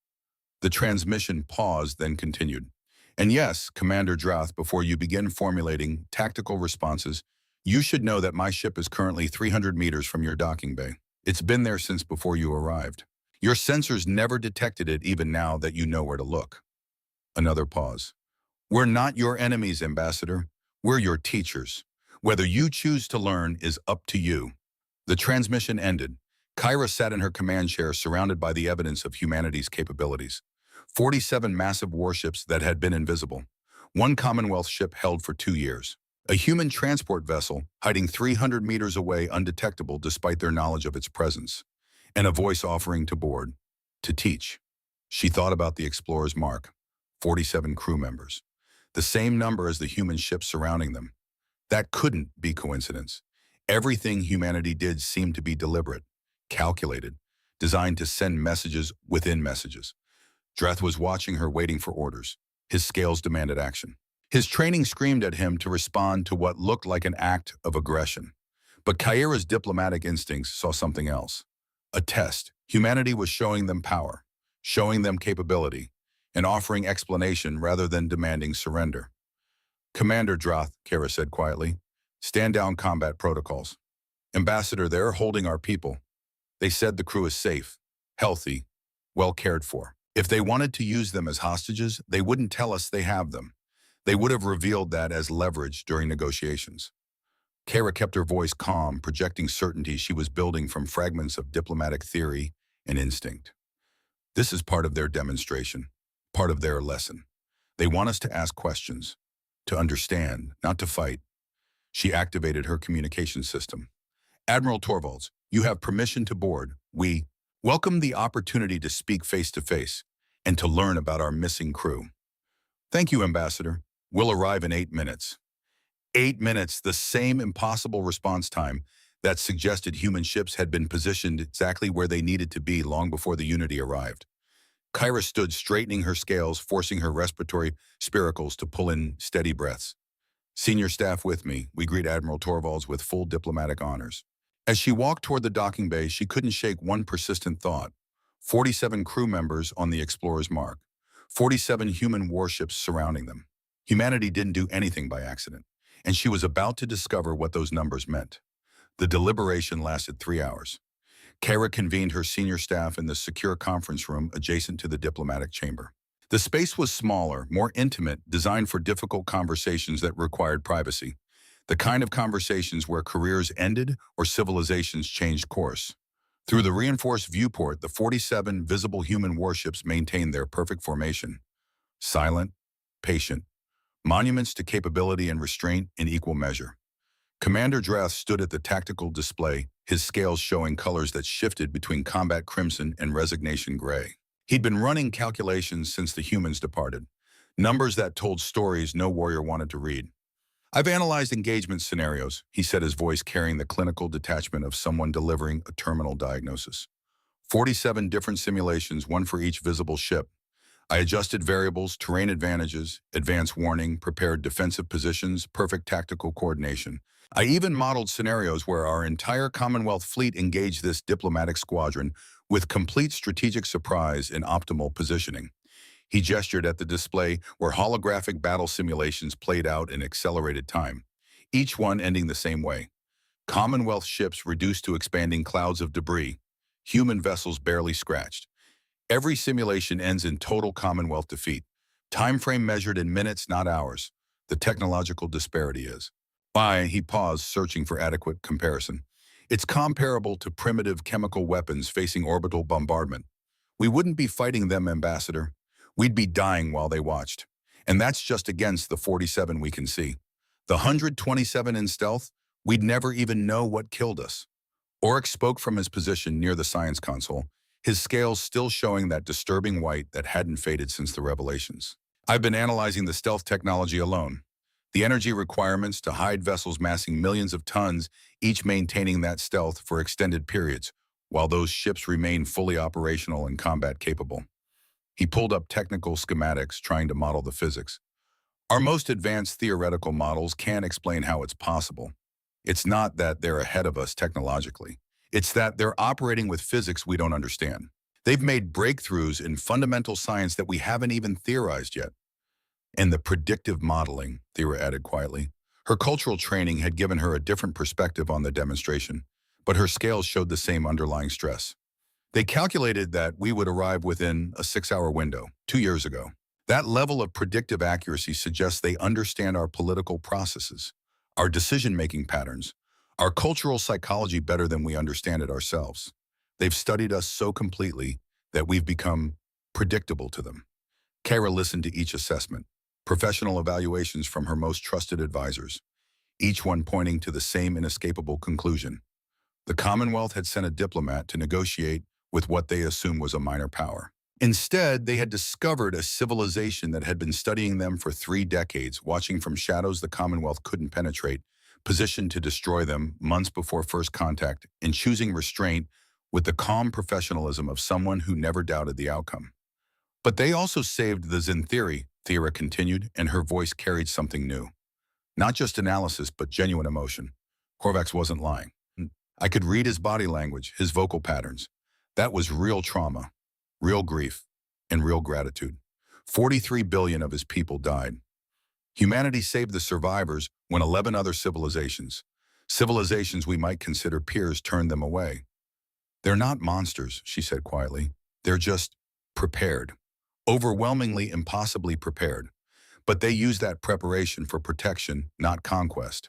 The transmission paused, then continued. "And yes, Commander Drath, before you begin formulating tactical responses, you should know that my ship is currently 300 meters from your docking bay. It's been there since before you arrived. Your sensors never detected it even now that you know where to look." Another pause. "We're not your enemies, Ambassador. We're your teachers. Whether you choose to learn is up to you." The transmission ended. Kyra sat in her command chair surrounded by the evidence of humanity's capabilities. 47 massive warships that had been invisible. One Commonwealth ship held for 2 years. A human transport vessel hiding 300 meters away undetectable despite their knowledge of its presence. And a voice offering to board, to teach. She thought about the Explorer's Mark. 47 crew members. The same number as the human ships surrounding them. That couldn't be coincidence. Everything humanity did seemed to be deliberate, calculated, designed to send messages within messages. Dreth was watching her, waiting for orders. His scales demanded action. His training screamed at him to respond to what looked like an act of aggression. But Kyra's diplomatic instincts saw something else. A test. Humanity was showing them power, showing them capability, and offering explanation rather than demanding surrender. "Commander Drath," Kara said quietly, "stand down combat protocols. Ambassador, they're holding our people. They said the crew is safe, healthy, well cared for. If they wanted to use them as hostages, they wouldn't tell us they have them. They would have revealed that as leverage during negotiations." Kara kept her voice calm, projecting certainty she was building from fragments of diplomatic theory and instinct. This is part of their demonstration, part of their lesson. They want us to ask questions, to understand, not to fight. She activated her communication system. Admiral Torvalds, you have permission to board. We welcome the opportunity to speak face-to-face and to learn about our missing crew. Thank you, Ambassador. We'll arrive in 8 minutes. 8 minutes, the same impossible response time that suggested human ships had been positioned exactly where they needed to be long before the Unity arrived. Kyra stood straightening her scales, forcing her respiratory spiracles to pull in steady breaths. Senior staff with me, we greet Admiral Torvalds with full diplomatic honors. As she walked toward the docking bay, she couldn't shake one persistent thought. 47 crew members on the Explorer's mark. 47 human warships surrounding them. Humanity didn't do anything by accident, and she was about to discover what those numbers meant. The deliberation lasted 3 hours. Kara convened her senior staff in the secure conference room adjacent to the diplomatic chamber. The space was smaller, more intimate, designed for difficult conversations that required privacy. The kind of conversations where careers ended or civilizations changed course. Through the reinforced viewport, the 47 visible human warships maintained their perfect formation. Silent, patient, monuments to capability and restraint in equal measure. Commander Drath stood at the tactical display, his scales showing colors that shifted between combat crimson and resignation gray. He'd been running calculations since the humans departed, numbers that told stories no warrior wanted to read. I've analyzed engagement scenarios, he said, his voice carrying the clinical detachment of someone delivering a terminal diagnosis. 47 different simulations, one for each visible ship. I adjusted variables, terrain advantages, advanced warning, prepared defensive positions, perfect tactical coordination. I even modeled scenarios where our entire Commonwealth fleet engaged this diplomatic squadron with complete strategic surprise and optimal positioning. He gestured at the display where holographic battle simulations played out in accelerated time, each one ending the same way. Commonwealth ships reduced to expanding clouds of debris, human vessels barely scratched. Every simulation ends in total Commonwealth defeat. Time frame measured in minutes, not hours. The technological disparity is. Why, he paused, searching for adequate comparison. It's comparable to primitive chemical weapons facing orbital bombardment. We wouldn't be fighting them, Ambassador. We'd be dying while they watched. And that's just against the 47 we can see. The 127 in stealth, we'd never even know what killed us. Oryx spoke from his position near the science console, his scales still showing that disturbing white that hadn't faded since the revelations. I've been analyzing the stealth technology alone. The energy requirements to hide vessels massing millions of tons, each maintaining that stealth for extended periods, while those ships remain fully operational and combat capable. He pulled up technical schematics, trying to model the physics. Our most advanced theoretical models can't explain how it's possible. It's not that they're ahead of us technologically. It's that they're operating with physics we don't understand. They've made breakthroughs in fundamental science that we haven't even theorized yet. And the predictive modeling, Thera added quietly. Her cultural training had given her a different perspective on the demonstration, but her scales showed the same underlying stress. They calculated that we would arrive within a 6-hour window, 2 years ago. That level of predictive accuracy suggests they understand our political processes, our decision-making patterns, our cultural psychology better than we understand it ourselves. They've studied us so completely that we've become predictable to them. Kara listened to each assessment, professional evaluations from her most trusted advisors, each one pointing to the same inescapable conclusion. The Commonwealth had sent a diplomat to negotiate with what they assumed was a minor power. Instead, they had discovered a civilization that had been studying them for 3 decades, watching from shadows the Commonwealth couldn't penetrate, positioned to destroy them months before first contact, and choosing restraint with the calm professionalism of someone who never doubted the outcome. But they also saved the Zen theory, Thera continued, and her voice carried something new. Not just analysis, but genuine emotion. Korvax wasn't lying. I could read his body language, his vocal patterns. That was real trauma, real grief, and real gratitude. 43 billion of his people died. Humanity saved the survivors when 11 other civilizations we might consider peers, turned them away. They're not monsters, she said quietly. They're just prepared. Overwhelmingly, impossibly prepared. But they used that preparation for protection, not conquest.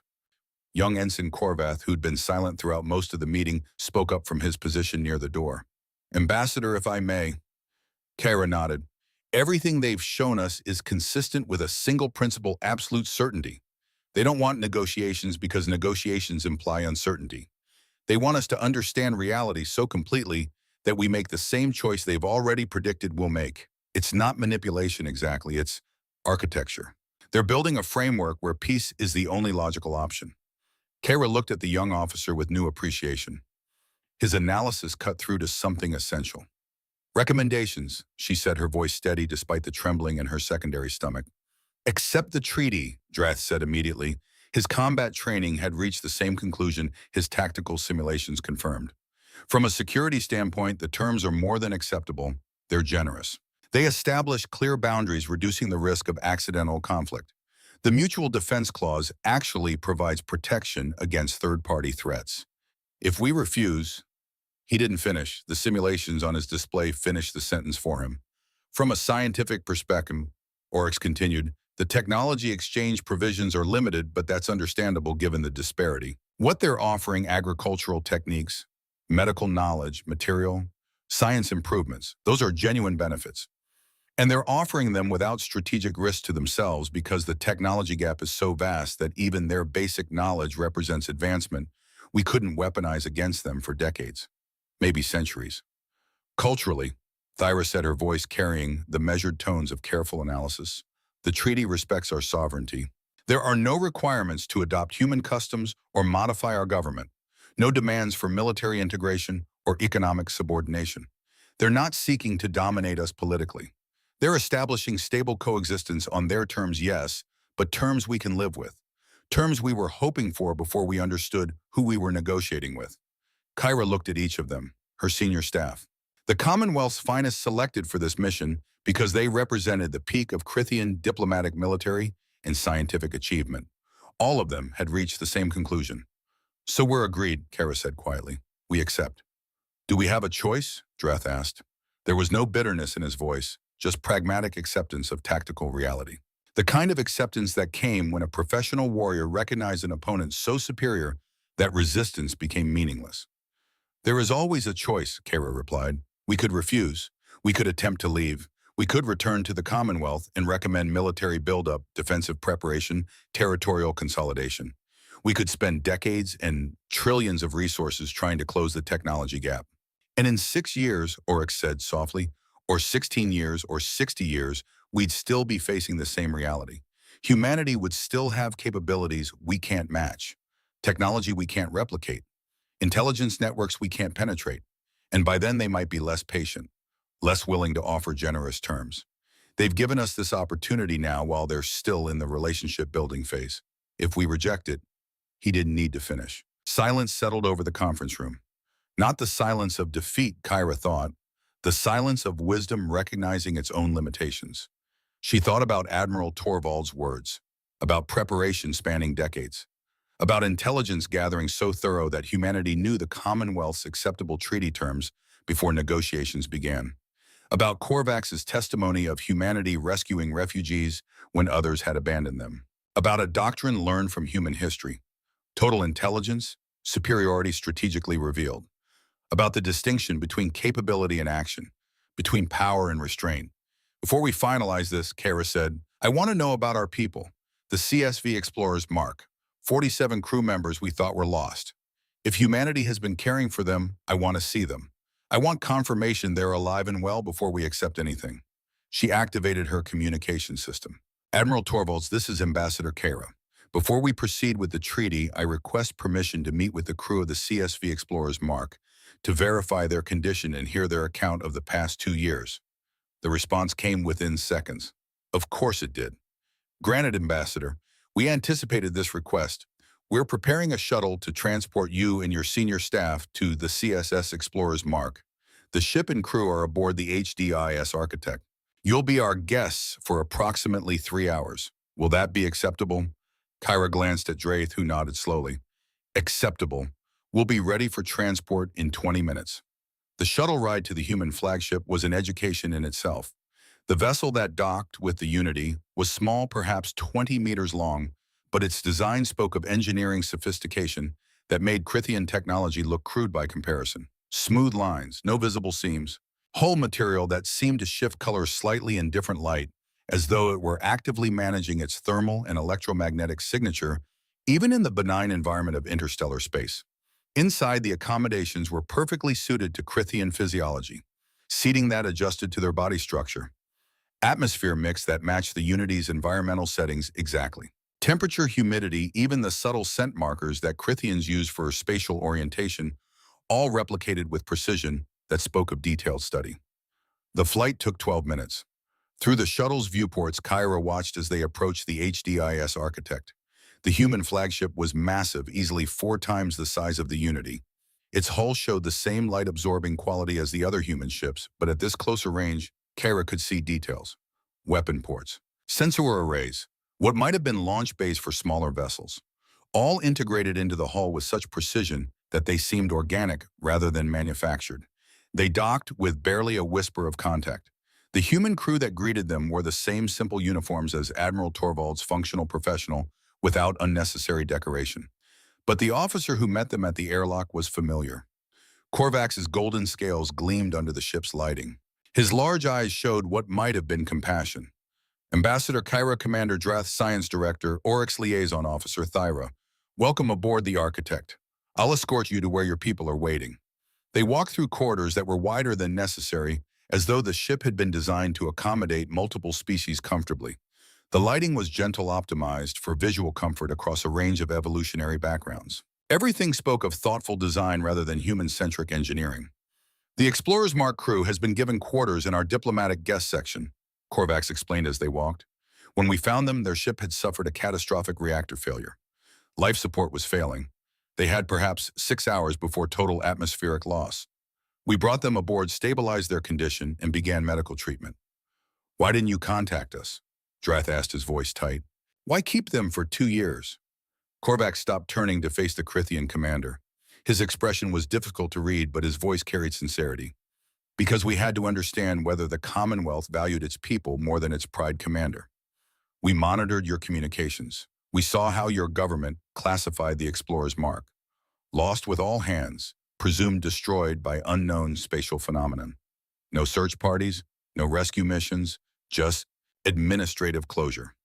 Young Ensign Korvath, who'd been silent throughout most of the meeting, spoke up from his position near the door. Ambassador, if I may, Kara nodded. Everything they've shown us is consistent with a single principle: absolute certainty. They don't want negotiations because negotiations imply uncertainty. They want us to understand reality so completely that we make the same choice they've already predicted we'll make. It's not manipulation exactly, it's architecture. They're building a framework where peace is the only logical option. Kara looked at the young officer with new appreciation. His analysis cut through to something essential. Recommendations, she said, her voice steady despite the trembling in her secondary stomach. Accept the treaty, Drath said immediately. His combat training had reached the same conclusion his tactical simulations confirmed. From a security standpoint, the terms are more than acceptable. They're generous. They establish clear boundaries, reducing the risk of accidental conflict. The Mutual Defense Clause actually provides protection against third-party threats. If we refuse, he didn't finish. The simulations on his display finished the sentence for him. From a scientific perspective, Oryx continued, the technology exchange provisions are limited, but that's understandable given the disparity. What they're offering: agricultural techniques, medical knowledge, material, science improvements. Those are genuine benefits. And they're offering them without strategic risk to themselves because the technology gap is so vast that even their basic knowledge represents advancement we couldn't weaponize against them for decades, maybe centuries. Culturally, Thyra said, her voice carrying the measured tones of careful analysis, the treaty respects our sovereignty. There are no requirements to adopt human customs or modify our government, no demands for military integration or economic subordination. They're not seeking to dominate us politically. They're establishing stable coexistence on their terms, yes, but terms we can live with. Terms we were hoping for before we understood who we were negotiating with. Kyra looked at each of them, her senior staff. The Commonwealth's finest selected for this mission because they represented the peak of Crithian diplomatic, military, and scientific achievement. All of them had reached the same conclusion. So we're agreed, Kara said quietly. We accept. Do we have a choice? Drath asked. There was no bitterness in his voice, just pragmatic acceptance of tactical reality. The kind of acceptance that came when a professional warrior recognized an opponent so superior that resistance became meaningless. There is always a choice, Kara replied. We could refuse. We could attempt to leave. We could return to the Commonwealth and recommend military buildup, defensive preparation, territorial consolidation. We could spend decades and trillions of resources trying to close the technology gap. And in 6 years, Oryx said softly, or 16 years, or 60 years, we'd still be facing the same reality. Humanity would still have capabilities we can't match, technology we can't replicate, intelligence networks we can't penetrate. And by then they might be less patient, less willing to offer generous terms. They've given us this opportunity now while they're still in the relationship building phase. If we reject it, he didn't need to finish. Silence settled over the conference room. Not the silence of defeat, Kyra thought, the silence of wisdom recognizing its own limitations. She thought about Admiral Torvald's words, about preparation spanning decades, about intelligence gathering so thorough that humanity knew the Commonwealth's acceptable treaty terms before negotiations began, about Korvax's testimony of humanity rescuing refugees when others had abandoned them, about a doctrine learned from human history, total intelligence, superiority strategically revealed, about the distinction between capability and action, between power and restraint. Before we finalize this, Kara said, I want to know about our people, the CSV Explorers Mark, 47 crew members we thought were lost. If humanity has been caring for them, I want to see them. I want confirmation they're alive and well before we accept anything. She activated her communication system. Admiral Torvalds, this is Ambassador Kara. Before we proceed with the treaty, I request permission to meet with the crew of the CSV Explorers Mark to verify their condition and hear their account of the past 2 years. The response came within seconds. Of course it did. Granted, Ambassador, we anticipated this request. We're preparing a shuttle to transport you and your senior staff to the CSS Explorers Mark. The ship and crew are aboard the HDIS Architect. You'll be our guests for approximately 3 hours. Will that be acceptable? Kyra glanced at Drath, who nodded slowly. Acceptable. We'll be ready for transport in 20 minutes. The shuttle ride to the human flagship was an education in itself. The vessel that docked with the Unity was small, perhaps 20 meters long, but its design spoke of engineering sophistication that made Crithian technology look crude by comparison. Smooth lines, no visible seams, Hull material that seemed to shift color slightly in different light, as though it were actively managing its thermal and electromagnetic signature, even in the benign environment of interstellar space. Inside, the accommodations were perfectly suited to Crithian physiology, seating that adjusted to their body structure. Atmosphere mix that matched the Unity's environmental settings exactly. Temperature, humidity, even the subtle scent markers that Crithians use for spatial orientation, all replicated with precision that spoke of detailed study. The flight took 12 minutes. Through the shuttle's viewports, Kyra watched as they approached the HDIS architect. The human flagship was massive, easily 4 times the size of the Unity. Its hull showed the same light-absorbing quality as the other human ships, but at this closer range, Kyra could see details. Weapon ports, sensor arrays, what might have been launch bays for smaller vessels, all integrated into the hull with such precision that they seemed organic rather than manufactured. They docked with barely a whisper of contact. The human crew that greeted them wore the same simple uniforms as Admiral Torvald's functional professional, without unnecessary decoration. But the officer who met them at the airlock was familiar. Korvax's golden scales gleamed under the ship's lighting. His large eyes showed what might have been compassion. Ambassador Kyra, Commander Drath, Science Director, Oryx Liaison Officer Thyra, welcome aboard the Architect. I'll escort you to where your people are waiting. They walked through corridors that were wider than necessary, as though the ship had been designed to accommodate multiple species comfortably. The lighting was gentle, optimized for visual comfort across a range of evolutionary backgrounds. Everything spoke of thoughtful design rather than human-centric engineering. The Explorer's Mark crew has been given quarters in our diplomatic guest section, Korvax explained as they walked. When we found them, their ship had suffered a catastrophic reactor failure. Life support was failing. They had perhaps 6 hours before total atmospheric loss. We brought them aboard, stabilized their condition, and began medical treatment. Why didn't you contact us? Drath asked, his voice tight. Why keep them for 2 years? Korvax stopped, turning to face the Crithian commander. His expression was difficult to read, but his voice carried sincerity. Because we had to understand whether the Commonwealth valued its people more than its pride, Commander. We monitored your communications. We saw how your government classified the Explorer's Mark. Lost with all hands, presumed destroyed by unknown spatial phenomenon. No search parties, no rescue missions, just administrative closure.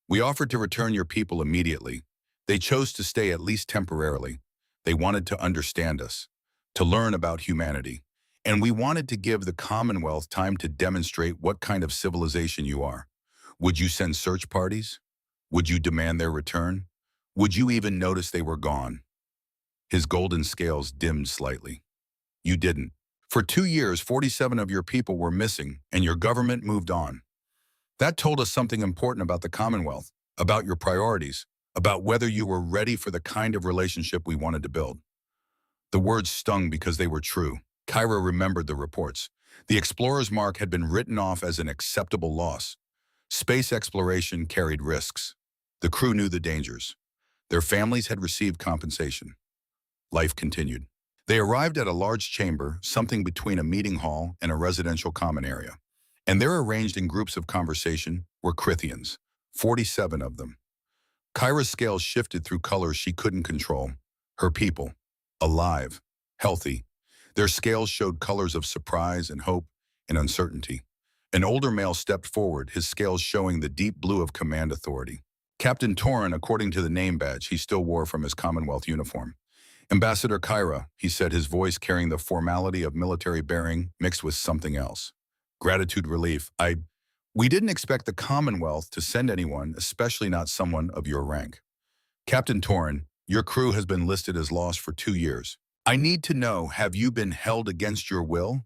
We offered to return your people immediately. They chose to stay, at least temporarily. They wanted to understand us, to learn about humanity. And we wanted to give the Commonwealth time to demonstrate what kind of civilization you are. Would you send search parties? Would you demand their return? Would you even notice they were gone? His golden scales dimmed slightly. You didn't. For 2 years, 47 of your people were missing, and your government moved on. That told us something important about the Commonwealth, about your priorities, about whether you were ready for the kind of relationship we wanted to build. The words stung because they were true. Kyra remembered the reports. The Explorer's Mark had been written off as an acceptable loss. Space exploration carried risks. The crew knew the dangers. Their families had received compensation. Life continued. They arrived at a large chamber, something between a meeting hall and a residential common area. And there, arranged in groups of conversation, were Crithians, 47 of them. Kyra's scales shifted through colors she couldn't control. Her people, alive, healthy. Their scales showed colors of surprise and hope and uncertainty. An older male stepped forward, his scales showing the deep blue of command authority. Captain Torin, according to the name badge he still wore from his Commonwealth uniform. Ambassador Kyra, he said, his voice carrying the formality of military bearing mixed with something else. Gratitude, relief. We didn't expect the Commonwealth to send anyone, especially not someone of your rank. Captain Torin, your crew has been listed as lost for 2 years. I need to know, have you been held against your will?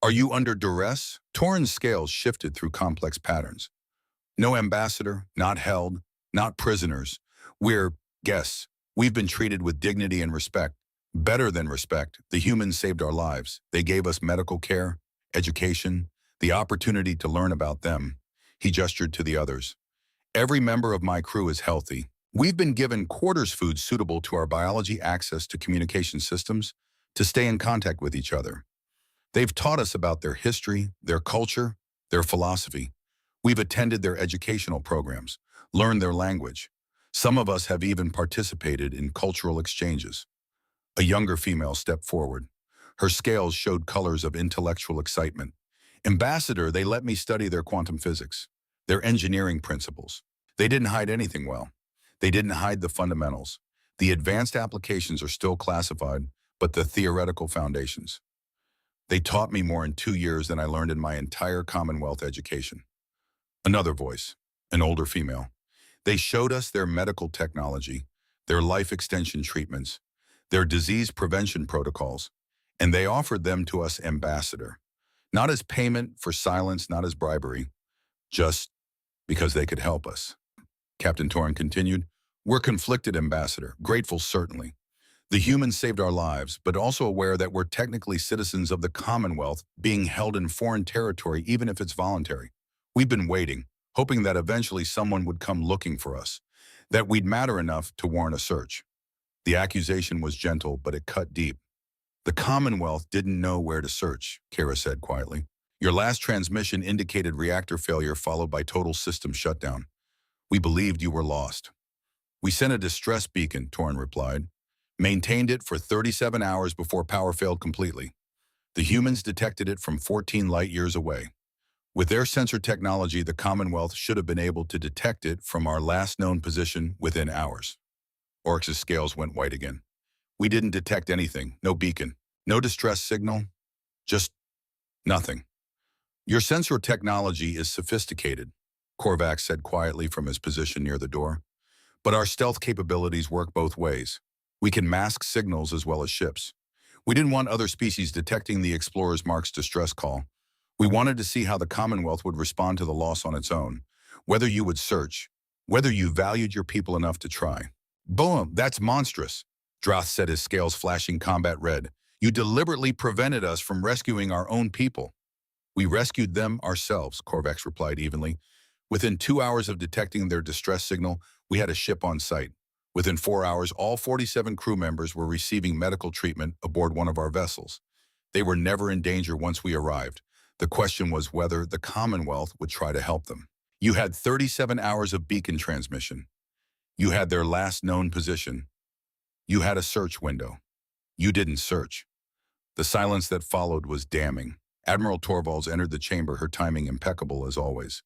Are you under duress? Torin's scales shifted through complex patterns. No, ambassador, not held, not prisoners. We're guests. We've been treated with dignity and respect. Better than respect, the humans saved our lives. They gave us medical care, education, the opportunity to learn about them. He gestured to the others. Every member of my crew is healthy. We've been given quarters food suitable to our biology, access to communication systems, to stay in contact with each other. They've taught us about their history, their culture, their philosophy. We've attended their educational programs, learned their language. Some of us have even participated in cultural exchanges. A younger female stepped forward. Her scales showed colors of intellectual excitement. Ambassador, they let me study their quantum physics, their engineering principles. They didn't hide anything well. They didn't hide the fundamentals. The advanced applications are still classified, but the theoretical foundations. They taught me more in 2 years than I learned in my entire Commonwealth education. Another voice, an older female. They showed us their medical technology, their life extension treatments, their disease prevention protocols, and they offered them to us, Ambassador. Not as payment for silence, not as bribery, just because they could help us. Captain Torn continued, we're conflicted, Ambassador, grateful certainly. The humans saved our lives, but also aware that we're technically citizens of the Commonwealth being held in foreign territory even if it's voluntary. We've been waiting, hoping that eventually someone would come looking for us, that we'd matter enough to warrant a search. The accusation was gentle, but it cut deep. The Commonwealth didn't know where to search, Kara said quietly. Your last transmission indicated reactor failure followed by total system shutdown. We believed you were lost. We sent a distress beacon, Torn replied. Maintained it for 37 hours before power failed completely. The humans detected it from 14 light years away. With their sensor technology, the Commonwealth should have been able to detect it from our last known position within hours. Oryx's scales went white again. We didn't detect anything, no beacon, no distress signal, just nothing. Your sensor technology is sophisticated, Korvax said quietly from his position near the door. But our stealth capabilities work both ways. We can mask signals as well as ships. We didn't want other species detecting the Explorer's Mark's distress call. We wanted to see how the Commonwealth would respond to the loss on its own, whether you would search, whether you valued your people enough to try. Boom, that's monstrous, Droth said, his scales flashing combat red. You deliberately prevented us from rescuing our own people. We rescued them ourselves, Korvax replied evenly. Within 2 hours of detecting their distress signal, we had a ship on site. Within 4 hours, all 47 crew members were receiving medical treatment aboard one of our vessels. They were never in danger once we arrived. The question was whether the Commonwealth would try to help them. You had 37 hours of beacon transmission. You had their last known position. You had a search window. You didn't search. The silence that followed was damning. Admiral Torvalds entered the chamber, her timing impeccable as always.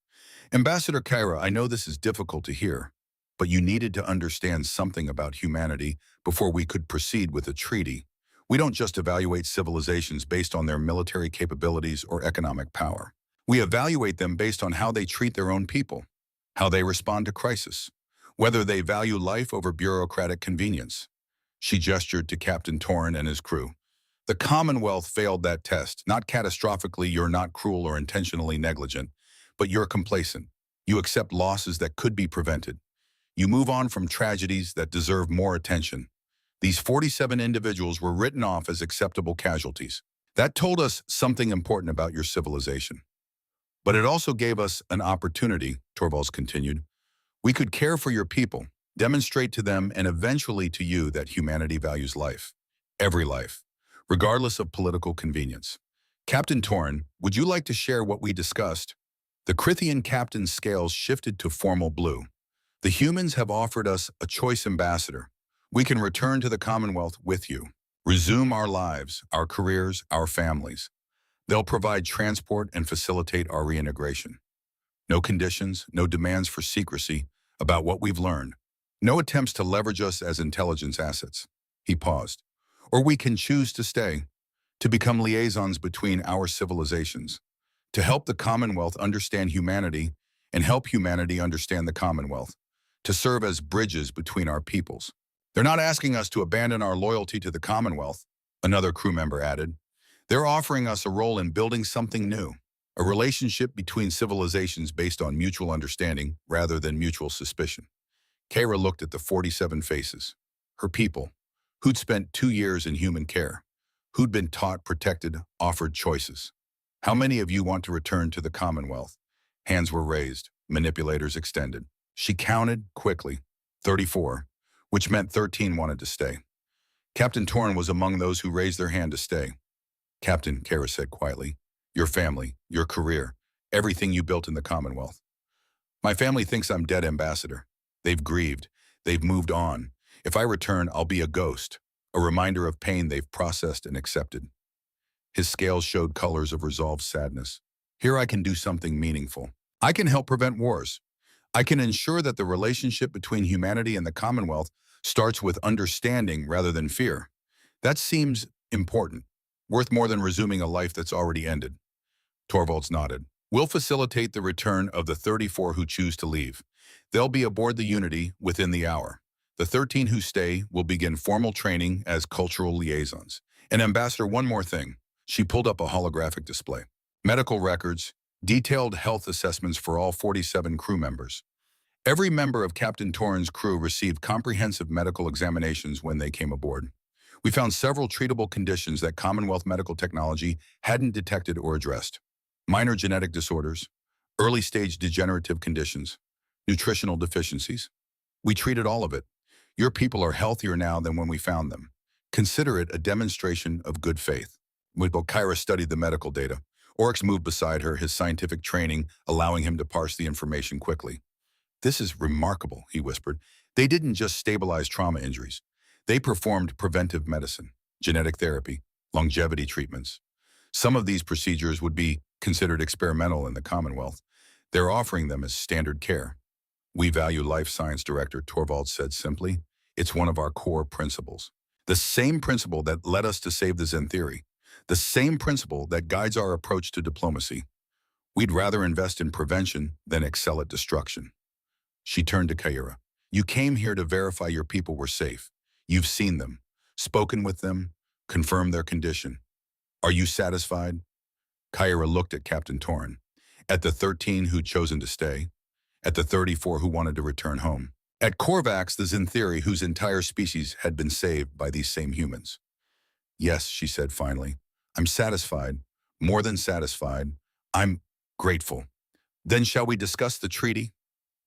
Ambassador Kyra, I know this is difficult to hear, but you needed to understand something about humanity before we could proceed with a treaty. We don't just evaluate civilizations based on their military capabilities or economic power. We evaluate them based on how they treat their own people, how they respond to crisis, whether they value life over bureaucratic convenience. She gestured to Captain Torn and his crew. The Commonwealth failed that test. Not catastrophically, you're not cruel or intentionally negligent, but you're complacent. You accept losses that could be prevented. You move on from tragedies that deserve more attention. These 47 individuals were written off as acceptable casualties. That told us something important about your civilization. But it also gave us an opportunity, Torvalds continued. We could care for your people, demonstrate to them and eventually to you that humanity values life. Every life, regardless of political convenience. Captain Torn, would you like to share what we discussed? The Crithian captain's scales shifted to formal blue. The humans have offered us a choice, Ambassador. We can return to the Commonwealth with you, resume our lives, our careers, our families. They'll provide transport and facilitate our reintegration. No conditions, no demands for secrecy about what we've learned. No attempts to leverage us as intelligence assets. He paused. Or we can choose to stay, to become liaisons between our civilizations, to help the Commonwealth understand humanity and help humanity understand the Commonwealth, to serve as bridges between our peoples. They're not asking us to abandon our loyalty to the Commonwealth, another crew member added. They're offering us a role in building something new, a relationship between civilizations based on mutual understanding rather than mutual suspicion. Kara looked at the 47 faces, her people, who'd spent 2 years in human care, who'd been taught, protected, offered choices. How many of you want to return to the Commonwealth? Hands were raised, manipulators extended. She counted quickly, 34, which meant 13 wanted to stay. Captain Torn was among those who raised their hand to stay. Captain, Kara said quietly, your family, your career, everything you built in the Commonwealth. My family thinks I'm dead, Ambassador. They've grieved. They've moved on. If I return, I'll be a ghost, a reminder of pain they've processed and accepted. His scales showed colors of resolved sadness. Here I can do something meaningful. I can help prevent wars. I can ensure that the relationship between humanity and the Commonwealth starts with understanding rather than fear. That seems important, worth more than resuming a life that's already ended. Torvalds nodded. We'll facilitate the return of the 34 who choose to leave. They'll be aboard the Unity within the hour. The 13 who stay will begin formal training as cultural liaisons. And Ambassador, one more thing. She pulled up a holographic display. Medical records, detailed health assessments for all 47 crew members. Every member of Captain Torren's crew received comprehensive medical examinations when they came aboard. We found several treatable conditions that Commonwealth medical technology hadn't detected or addressed. Minor genetic disorders, early-stage degenerative conditions, nutritional deficiencies. We treated all of it. Your people are healthier now than when we found them. Consider it a demonstration of good faith. While Kyra studied the medical data, Oryx moved beside her, his scientific training allowing him to parse the information quickly. This is remarkable, he whispered. They didn't just stabilize trauma injuries. They performed preventive medicine, genetic therapy, longevity treatments. Some of these procedures would be considered experimental in the Commonwealth. They're offering them as standard care. We value life science, Director Torvald said simply. It's one of our core principles. The same principle that led us to save the Zen theory. The same principle that guides our approach to diplomacy. We'd rather invest in prevention than excel at destruction. She turned to Kyra. You came here to verify your people were safe. You've seen them, spoken with them, confirmed their condition. Are you satisfied? Kyra looked at Captain Torren, at the 13 who'd chosen to stay, at the 34 who wanted to return home, at Korvax, the Zentheri whose entire species had been saved by these same humans. Yes, she said finally. I'm satisfied, more than satisfied. I'm grateful. Then shall we discuss the treaty?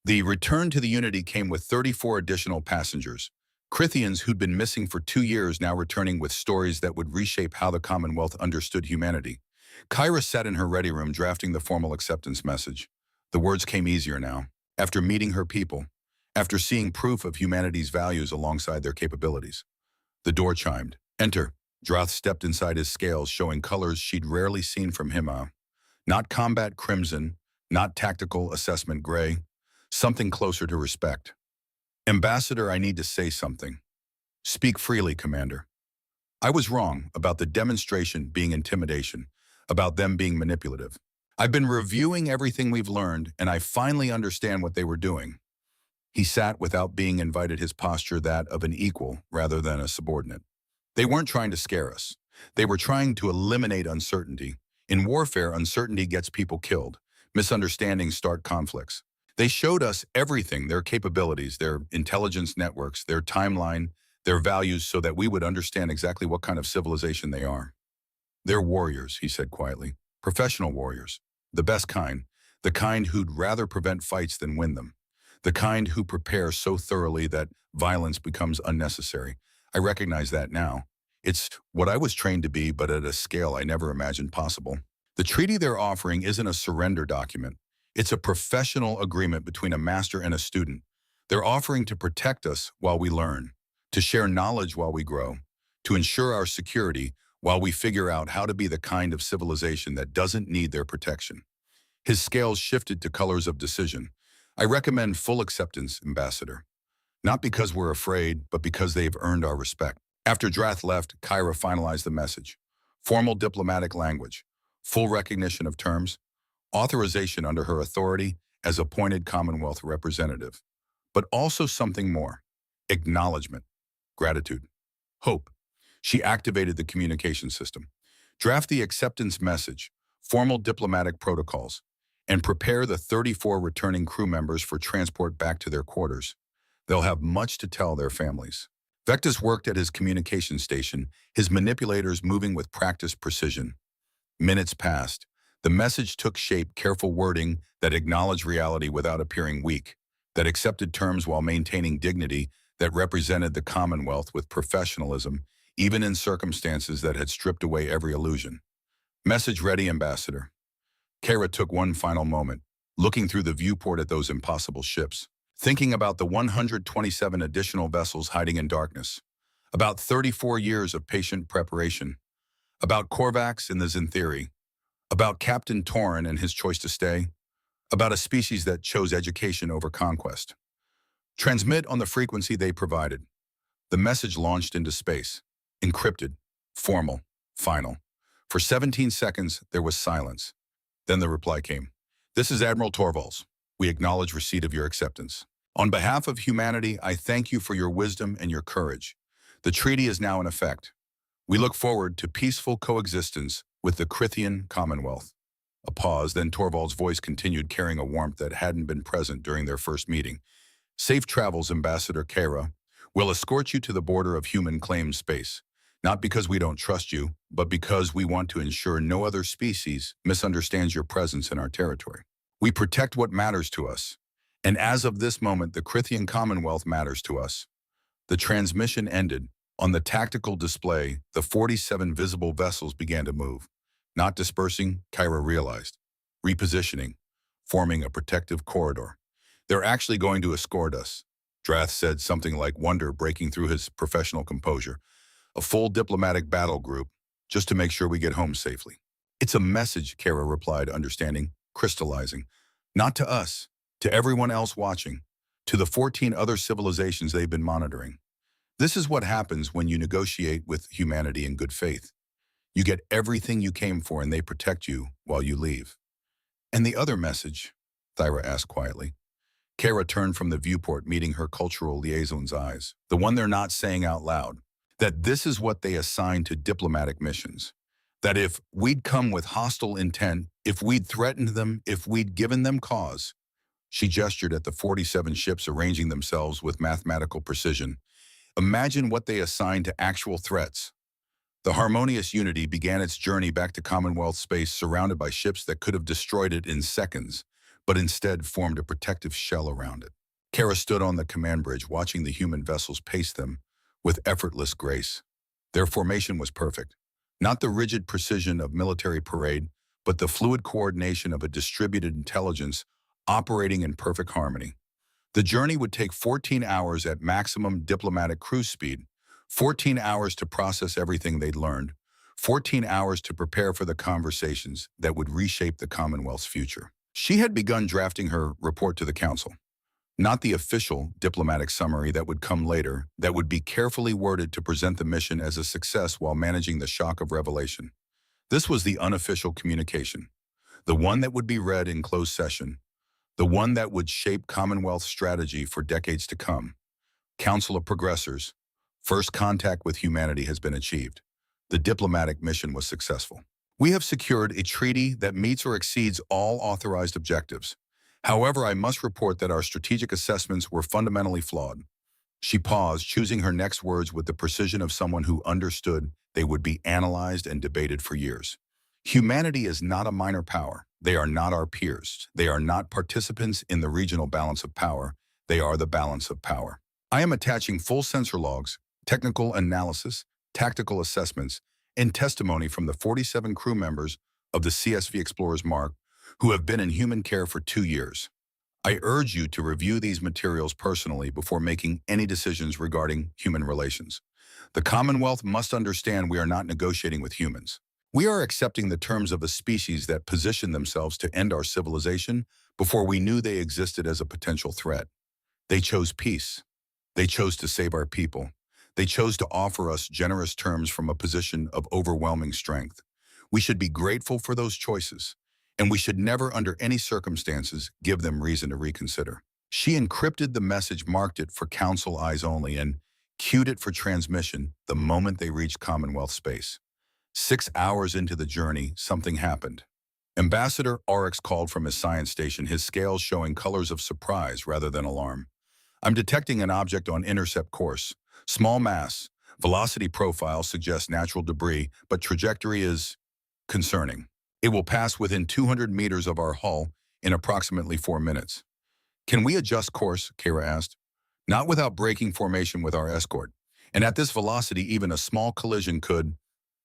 The return to the Unity came with 34 additional passengers, Crithians who'd been missing for 2 years now returning with stories that would reshape how the Commonwealth understood humanity. Kyra sat in her ready room drafting the formal acceptance message. The words came easier now. After meeting her people, after seeing proof of humanity's values alongside their capabilities. The door chimed. Enter. Droth stepped inside his scales, showing colors she'd rarely seen from him. Not combat crimson, not tactical assessment gray, something closer to respect. Ambassador, I need to say something. Speak freely, Commander. I was wrong about the demonstration being intimidation, about them being manipulative. I've been reviewing everything we've learned, and I finally understand what they were doing. He sat without being invited, his posture that of an equal rather than a subordinate. They weren't trying to scare us. They were trying to eliminate uncertainty. In warfare, uncertainty gets people killed. Misunderstandings start conflicts. They showed us everything, their capabilities, their intelligence networks, their timeline, their values, so that we would understand exactly what kind of civilization they are. They're warriors, he said quietly. Professional warriors. The best kind. The kind who'd rather prevent fights than win them. The kind who prepare so thoroughly that violence becomes unnecessary. I recognize that now. It's what I was trained to be, but at a scale I never imagined possible. The treaty they're offering isn't a surrender document. It's a professional agreement between a master and a student. They're offering to protect us while we learn, to share knowledge while we grow, to ensure our security while we figure out how to be the kind of civilization that doesn't need their protection. His scales shifted to colors of decision. I recommend full acceptance, Ambassador. Not because we're afraid, but because they've earned our respect. After Drath left, Kyra finalized the message. Formal diplomatic language, full recognition of terms, authorization under her authority as appointed Commonwealth representative, but also something more, acknowledgement, gratitude, hope. She activated the communication system. Draft the acceptance message, formal diplomatic protocols, and prepare the 34 returning crew members for transport back to their quarters. They'll have much to tell their families. Vectus worked at his communication station, his manipulators moving with practiced precision. Minutes passed. The message took shape, careful wording that acknowledged reality without appearing weak, that accepted terms while maintaining dignity, that represented the Commonwealth with professionalism, even in circumstances that had stripped away every illusion. Message ready, Ambassador. Kara took one final moment, looking through the viewport at those impossible ships, thinking about the 127 additional vessels hiding in darkness, about 34 years of patient preparation, About Korvax and the Zintheri, about Captain Torin and his choice to stay, about a species that chose education over conquest. Transmit on the frequency they provided. The message launched into space, encrypted, formal, final. For 17 seconds, there was silence. Then the reply came. This is Admiral Torvalds. We acknowledge receipt of your acceptance. On behalf of humanity, I thank you for your wisdom and your courage. The treaty is now in effect. We look forward to peaceful coexistence with the Crithian Commonwealth. A pause, then Torvald's voice continued, carrying a warmth that hadn't been present during their first meeting. Safe travels, Ambassador Kara. We'll escort you to the border of human claimed space. Not because we don't trust you, but because we want to ensure no other species misunderstands your presence in our territory. We protect what matters to us. And as of this moment, the Crithian Commonwealth matters to us. The transmission ended. On the tactical display, the 47 visible vessels began to move. Not dispersing, Kyra realized. Repositioning, forming a protective corridor. They're actually going to escort us. Drath said, something like wonder breaking through his professional composure. A full diplomatic battle group, just to make sure we get home safely. It's a message, Kara replied, understanding, crystallizing. Not to us, to everyone else watching, to the 14 other civilizations they've been monitoring. This is what happens when you negotiate with humanity in good faith. You get everything you came for and they protect you while you leave. And the other message? Thyra asked quietly. Kara turned from the viewport, meeting her cultural liaison's eyes, the one they're not saying out loud, that this is what they assign to diplomatic missions. That if we'd come with hostile intent, if we'd threatened them, if we'd given them cause. She gestured at the 47 ships arranging themselves with mathematical precision. Imagine what they assign to actual threats. The harmonious Unity began its journey back to Commonwealth space surrounded by ships that could have destroyed it in seconds, but instead formed a protective shell around it. Kara stood on the command bridge, watching the human vessels pace them with effortless grace. Their formation was perfect. Not the rigid precision of military parade, but the fluid coordination of a distributed intelligence operating in perfect harmony. The journey would take 14 hours at maximum diplomatic cruise speed, 14 hours to process everything they'd learned, 14 hours to prepare for the conversations that would reshape the Commonwealth's future. She had begun drafting her report to the Council. Not the official diplomatic summary that would come later, that would be carefully worded to present the mission as a success while managing the shock of revelation. This was the unofficial communication, the one that would be read in closed session, the one that would shape Commonwealth strategy for decades to come. Council of Progressors, first contact with humanity has been achieved. The diplomatic mission was successful. We have secured a treaty that meets or exceeds all authorized objectives. However, I must report that our strategic assessments were fundamentally flawed. She paused, choosing her next words with the precision of someone who understood they would be analyzed and debated for years. Humanity is not a minor power. They are not our peers. They are not participants in the regional balance of power. They are the balance of power. I am attaching full sensor logs, technical analysis, tactical assessments, and testimony from the 47 crew members of the CSV Explorers Mark who have been in human care for 2 years. I urge you to review these materials personally before making any decisions regarding human relations. The Commonwealth must understand we are not negotiating with humans. We are accepting the terms of a species that positioned themselves to end our civilization before we knew they existed as a potential threat. They chose peace. They chose to save our people. They chose to offer us generous terms from a position of overwhelming strength. We should be grateful for those choices, and we should never, under any circumstances, give them reason to reconsider. She encrypted the message, marked it for Council eyes only, and queued it for transmission the moment they reached Commonwealth space. 6 hours into the journey, something happened. Ambassador Oryx called from his science station, his scales showing colors of surprise rather than alarm. I'm detecting an object on intercept course. Small mass. Velocity profile suggests natural debris, but trajectory is concerning. It will pass within 200 meters of our hull in approximately 4 minutes. Can we adjust course? Kara asked. Not without breaking formation with our escort. And at this velocity, even a small collision could.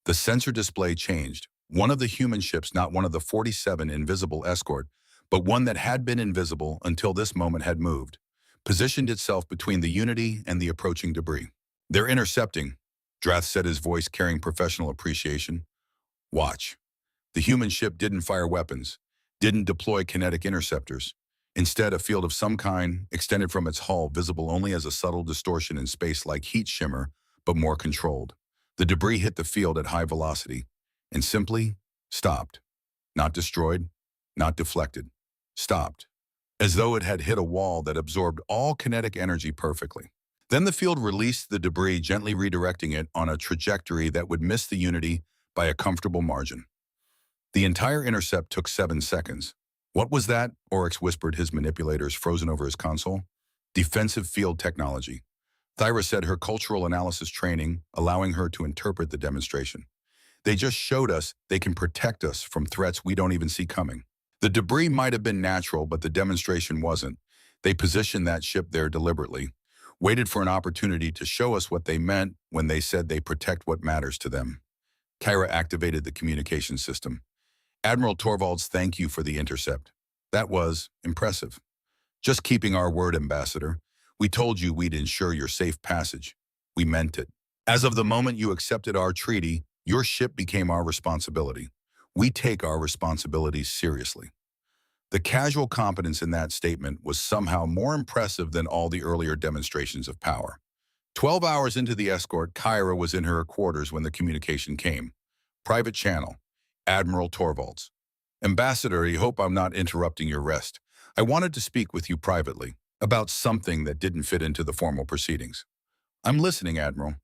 The sensor display changed. One of the human ships, not one of the 47 invisible escort, but one that had been invisible until this moment had moved, positioned itself between the Unity and the approaching debris. They're intercepting, Drath said, his voice carrying professional appreciation. Watch. The human ship didn't fire weapons, didn't deploy kinetic interceptors. Instead, a field of some kind extended from its hull, visible only as a subtle distortion in space like heat shimmer, but more controlled. The debris hit the field at high velocity and simply stopped. Not destroyed, not deflected. Stopped. As though it had hit a wall that absorbed all kinetic energy perfectly. Then the field released the debris, gently redirecting it on a trajectory that would miss the Unity by a comfortable margin. The entire intercept took 7 seconds. What was that? Oryx whispered, his manipulators frozen over his console. Defensive field technology. Thyra said, her cultural analysis training allowing her to interpret the demonstration. They just showed us they can protect us from threats we don't even see coming. The debris might have been natural, but the demonstration wasn't. They positioned that ship there deliberately, waited for an opportunity to show us what they meant when they said they protect what matters to them. Kyra activated the communication system. Admiral Torvalds, thank you for the intercept. That was impressive. Just keeping our word, Ambassador. We told you we'd ensure your safe passage. We meant it. As of the moment you accepted our treaty, your ship became our responsibility. We take our responsibilities seriously. The casual competence in that statement was somehow more impressive than all the earlier demonstrations of power. 12 hours into the escort, Kyra was in her quarters when the communication came. Private channel. Admiral Torvalds. Ambassador, I hope I'm not interrupting your rest. I wanted to speak with you privately about something that didn't fit into the formal proceedings. I'm listening, Admiral.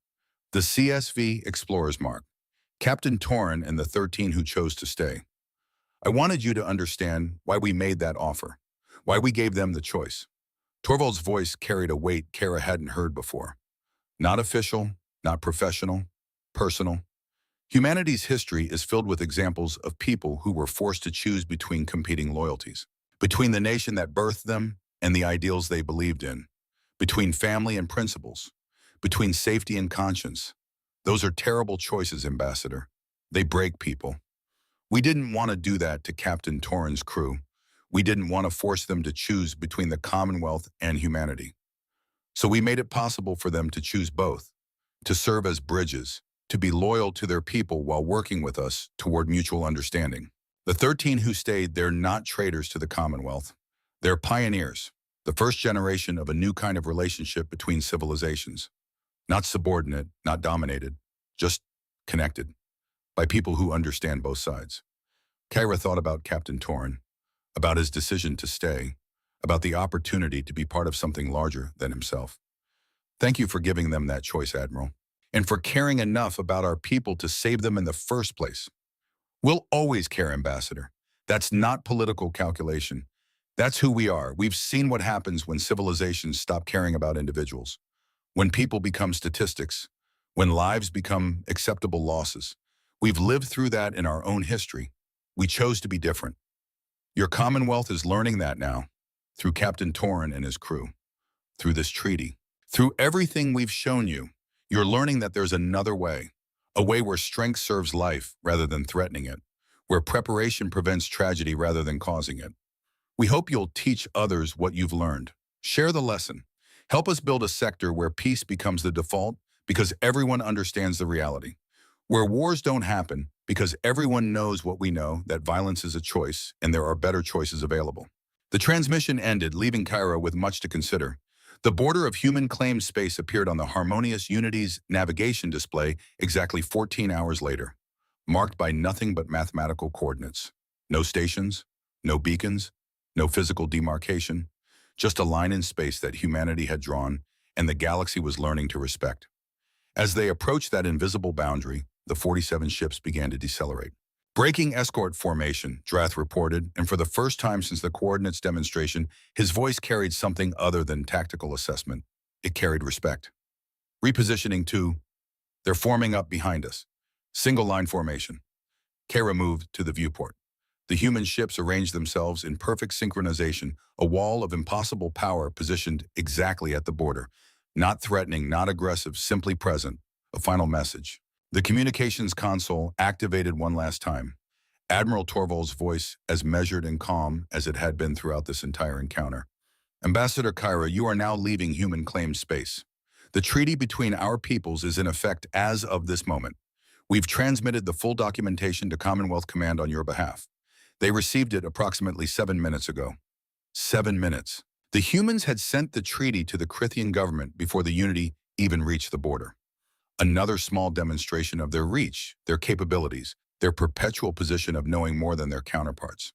The CSV Explorer's Mark. Captain Torrin and the 13 who chose to stay. I wanted you to understand why we made that offer, why we gave them the choice. Torvald's voice carried a weight Kara hadn't heard before. Not official, not professional, personal. Humanity's history is filled with examples of people who were forced to choose between competing loyalties, between the nation that birthed them and the ideals they believed in, between family and principles, between safety and conscience. Those are terrible choices, Ambassador. They break people. We didn't want to do that to Captain Torrin's crew. We didn't want to force them to choose between the Commonwealth and humanity. So we made it possible for them to choose both, to serve as bridges, to be loyal to their people while working with us toward mutual understanding. The 13 who stayed, they're not traitors to the Commonwealth. They're pioneers, the first generation of a new kind of relationship between civilizations. Not subordinate, not dominated, just connected, by people who understand both sides. Kyra thought about Captain Torrin, about his decision to stay, about the opportunity to be part of something larger than himself. Thank you for giving them that choice, Admiral, and for caring enough about our people to save them in the first place. We'll always care, Ambassador. That's not political calculation. That's who we are. We've seen what happens when civilizations stop caring about individuals, when people become statistics, when lives become acceptable losses. We've lived through that in our own history. We chose to be different. Your Commonwealth is learning that now, through Captain Torrin and his crew, through this treaty. Through everything we've shown you, you're learning that there's another way, a way where strength serves life rather than threatening it, where preparation prevents tragedy rather than causing it. We hope you'll teach others what you've learned. Share the lesson. Help us build a sector where peace becomes the default because everyone understands the reality, where wars don't happen because everyone knows what we know, that violence is a choice and there are better choices available. The transmission ended, leaving Kyra with much to consider. The border of human claimed space appeared on the Harmonious Unity's navigation display exactly 14 hours later, marked by nothing but mathematical coordinates. No stations, no beacons, no physical demarcation, just a line in space that humanity had drawn and the galaxy was learning to respect. As they approached that invisible boundary, the 47 ships began to decelerate. Breaking escort formation, Drath reported, and for the first time since the coordinates demonstration, his voice carried something other than tactical assessment. It carried respect. Repositioning 2. They're forming up behind us. Single line formation. Kara moved to the viewport. The human ships arranged themselves in perfect synchronization, a wall of impossible power positioned exactly at the border. Not threatening, not aggressive, simply present. A final message. The communications console activated one last time. Admiral Torvald's voice as measured and calm as it had been throughout this entire encounter. Ambassador Kyra, you are now leaving human claimed space. The treaty between our peoples is in effect as of this moment. We've transmitted the full documentation to Commonwealth Command on your behalf. They received it approximately 7 minutes ago. 7 minutes. The humans had sent the treaty to the Crithian government before the Unity even reached the border. Another small demonstration of their reach, their capabilities, their perpetual position of knowing more than their counterparts.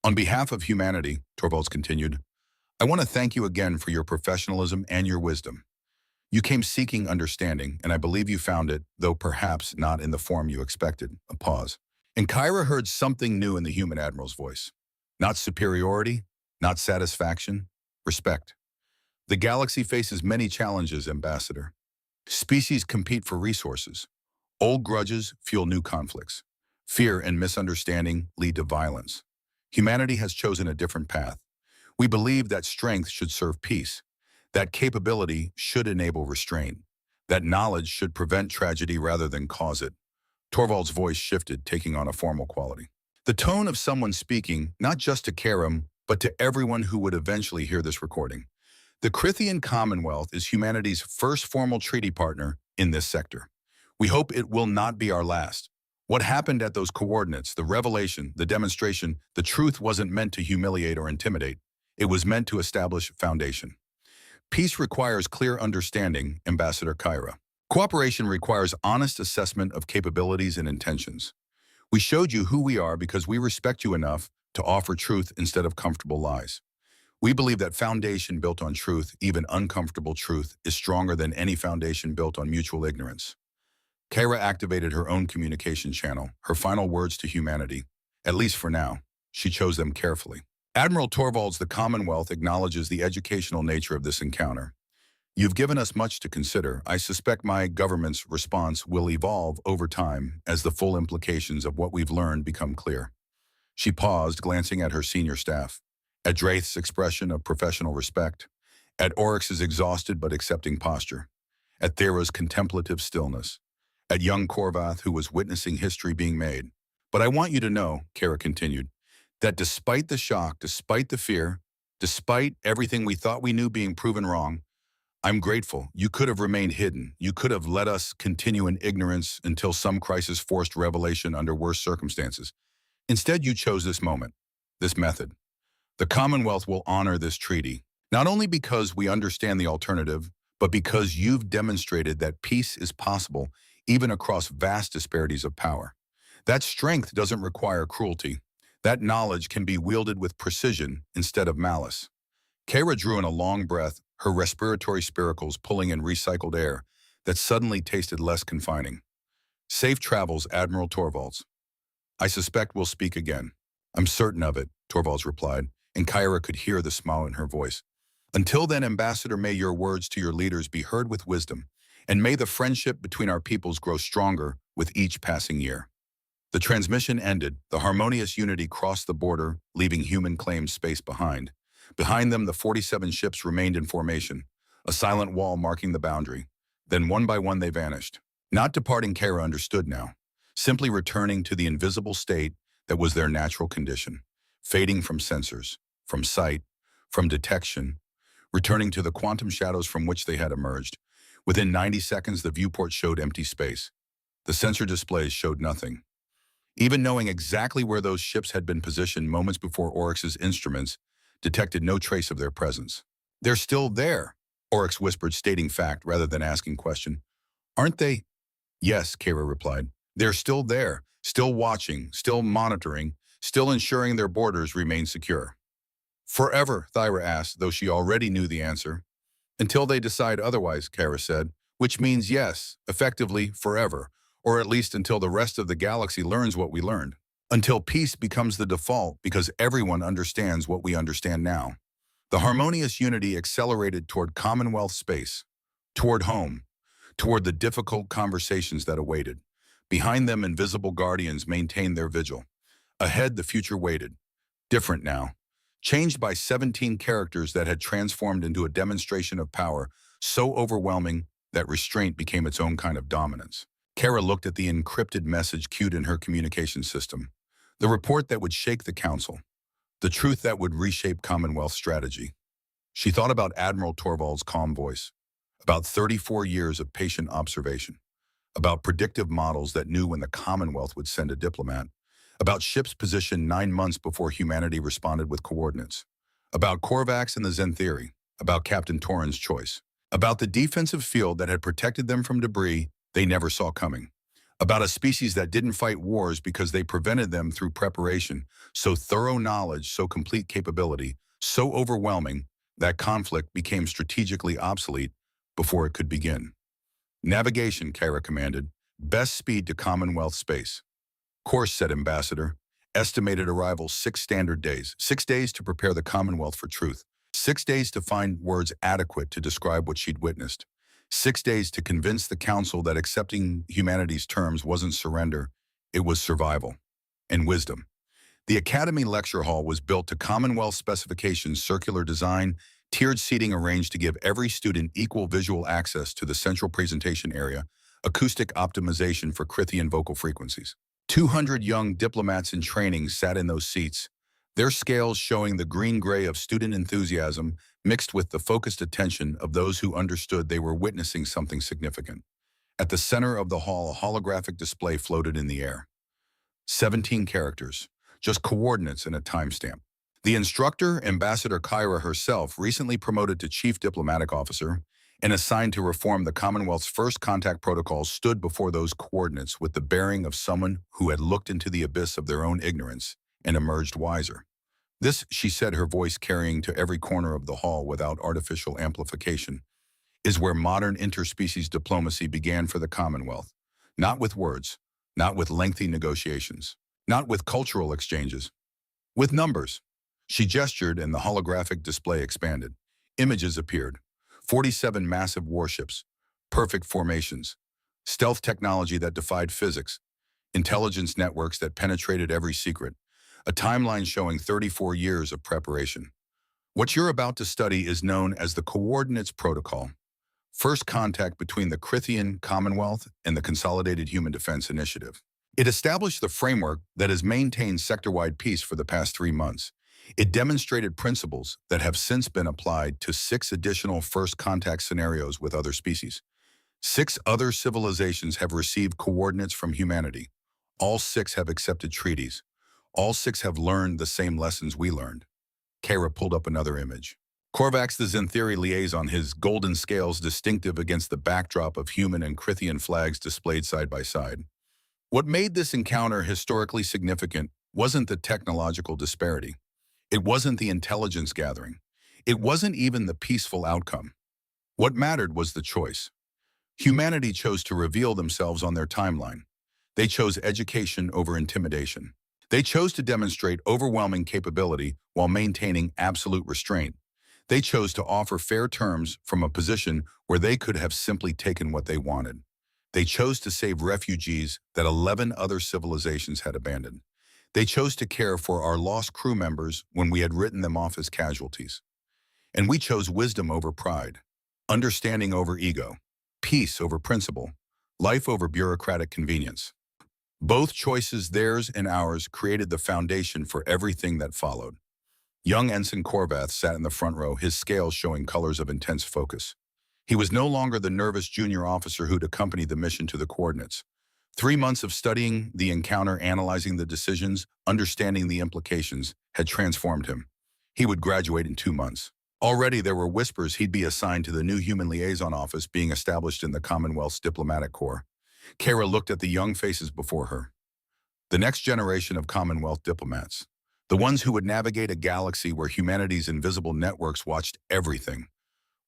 On behalf of humanity, Torvalds continued, I want to thank you again for your professionalism and your wisdom. You came seeking understanding, and I believe you found it, though perhaps not in the form you expected. A pause. And Kyra heard something new in the human admiral's voice. Not superiority, not satisfaction, respect. The galaxy faces many challenges, Ambassador. Species compete for resources. Old grudges fuel new conflicts. Fear and misunderstanding lead to violence. Humanity has chosen a different path. We believe that strength should serve peace, that capability should enable restraint, that knowledge should prevent tragedy rather than cause it. Torvald's voice shifted, taking on a formal quality. The tone of someone speaking, not just to Karam, but to everyone who would eventually hear this recording. The Crithian Commonwealth is humanity's first formal treaty partner in this sector. We hope it will not be our last. What happened at those coordinates, the revelation, the demonstration, the truth wasn't meant to humiliate or intimidate. It was meant to establish foundation. Peace requires clear understanding, Ambassador Kyra. Cooperation requires honest assessment of capabilities and intentions. We showed you who we are because we respect you enough to offer truth instead of comfortable lies. We believe that foundation built on truth, even uncomfortable truth, is stronger than any foundation built on mutual ignorance. Kyra activated her own communication channel, her final words to humanity. At least for now, she chose them carefully. Admiral Torvalds, the Commonwealth acknowledges the educational nature of this encounter. You've given us much to consider. I suspect my government's response will evolve over time as the full implications of what we've learned become clear. She paused, glancing at her senior staff, at Draith's expression of professional respect, at Oryx's exhausted but accepting posture, at Thera's contemplative stillness, at young Korvath who was witnessing history being made. But I want you to know, Kara continued, that despite the shock, despite the fear, despite everything we thought we knew being proven wrong, I'm grateful. You could have remained hidden. You could have let us continue in ignorance until some crisis forced revelation under worse circumstances. Instead, you chose this moment, this method. The Commonwealth will honor this treaty, not only because we understand the alternative, but because you've demonstrated that peace is possible even across vast disparities of power. That strength doesn't require cruelty. That knowledge can be wielded with precision instead of malice. Kara drew in a long breath, her respiratory spiracles pulling in recycled air that suddenly tasted less confining. Safe travels, Admiral Torvalds. I suspect we'll speak again. I'm certain of it, Torvalds replied, and Kyra could hear the smile in her voice. Until then, Ambassador, may your words to your leaders be heard with wisdom, and may the friendship between our peoples grow stronger with each passing year. The transmission ended, the harmonious Unity crossed the border, leaving human claimed space behind. Behind them, the 47 ships remained in formation, a silent wall marking the boundary. Then one by one they vanished. Not departing, Kara understood now, simply returning to the invisible state that was their natural condition, fading from sensors, from sight, from detection, returning to the quantum shadows from which they had emerged. Within 90 seconds, the viewport showed empty space. The sensor displays showed nothing. Even knowing exactly where those ships had been positioned moments before Oryx's instruments detected no trace of their presence. They're still there, Oryx whispered, stating fact rather than asking question. Aren't they? Yes, Kara replied. They're still there, still watching, still monitoring, still ensuring their borders remain secure. Forever, Thyra asked, though she already knew the answer. Until they decide otherwise, Kara said, which means yes, effectively forever, or at least until the rest of the galaxy learns what we learned. Until peace becomes the default because everyone understands what we understand now. The harmonious Unity accelerated toward Commonwealth space, toward home, toward the difficult conversations that awaited. Behind them, invisible guardians maintained their vigil. Ahead, the future waited. Different now. Changed by 17 characters that had transformed into a demonstration of power so overwhelming that restraint became its own kind of dominance. Kara looked at the encrypted message queued in her communication system. The report that would shake the council. The truth that would reshape Commonwealth strategy. She thought about Admiral Torvald's calm voice, about 34 years of patient observation, about predictive models that knew when the Commonwealth would send a diplomat, about ships positioned 9 months before humanity responded with coordinates, about Korvax and the Zen theory, about Captain Torrens' choice, about the defensive field that had protected them from debris they never saw coming, about a species that didn't fight wars because they prevented them through preparation, so thorough knowledge, so complete capability, so overwhelming that conflict became strategically obsolete before it could begin. Navigation, Kara commanded. Best speed to Commonwealth space. Course, said Ambassador. Estimated arrival 6 standard days. 6 days to prepare the Commonwealth for truth. 6 days to find words adequate to describe what she'd witnessed. 6 days to convince the Council that accepting humanity's terms wasn't surrender, it was survival and wisdom. The Academy Lecture Hall was built to Commonwealth specifications, circular design, tiered seating arranged to give every student equal visual access to the central presentation area, acoustic optimization for Crithian vocal frequencies. 200 young diplomats in training sat in those seats, their scales showing the green-gray of student enthusiasm mixed with the focused attention of those who understood they were witnessing something significant. At the center of the hall, a holographic display floated in the air. 17 characters, just coordinates and a timestamp. The instructor, Ambassador Kyra herself, recently promoted to Chief Diplomatic Officer and assigned to reform the Commonwealth's first contact protocols, stood before those coordinates with the bearing of someone who had looked into the abyss of their own ignorance and emerged wiser. This, she said, her voice carrying to every corner of the hall without artificial amplification, is where modern interspecies diplomacy began for the Commonwealth. Not with words, not with lengthy negotiations, not with cultural exchanges, with numbers. She gestured and the holographic display expanded. Images appeared. 47 massive warships, perfect formations, stealth technology that defied physics, intelligence networks that penetrated every secret, a timeline showing 34 years of preparation. What you're about to study is known as the Coordinates Protocol, first contact between the Crithian Commonwealth and the Consolidated Human Defense Initiative. It established the framework that has maintained sector-wide peace for the past 3 months. It demonstrated principles that have since been applied to 6 additional first contact scenarios with other species. 6 other civilizations have received coordinates from humanity. All 6 have accepted treaties. All 6 have learned the same lessons we learned. Kara pulled up another image. Korvax, the Zen theory liaison, his golden scales distinctive against the backdrop of human and Crithian flags displayed side by side. What made this encounter historically significant wasn't the technological disparity. It wasn't the intelligence gathering. It wasn't even the peaceful outcome. What mattered was the choice. Humanity chose to reveal themselves on their timeline. They chose education over intimidation. They chose to demonstrate overwhelming capability while maintaining absolute restraint. They chose to offer fair terms from a position where they could have simply taken what they wanted. They chose to save refugees that 11 other civilizations had abandoned. They chose to care for our lost crew members when we had written them off as casualties. And we chose wisdom over pride, understanding over ego, peace over principle, life over bureaucratic convenience. Both choices, theirs and ours, created the foundation for everything that followed. Young Ensign Korvath sat in the front row, his scales showing colors of intense focus. He was no longer the nervous junior officer who'd accompanied the mission to the coordinates. 3 months of studying the encounter, analyzing the decisions, understanding the implications, had transformed him. He would graduate in 2 months. Already there were whispers he'd be assigned to the new Human Liaison Office being established in the Commonwealth's Diplomatic Corps. Kara looked at the young faces before her. The next generation of Commonwealth diplomats. The ones who would navigate a galaxy where humanity's invisible networks watched everything,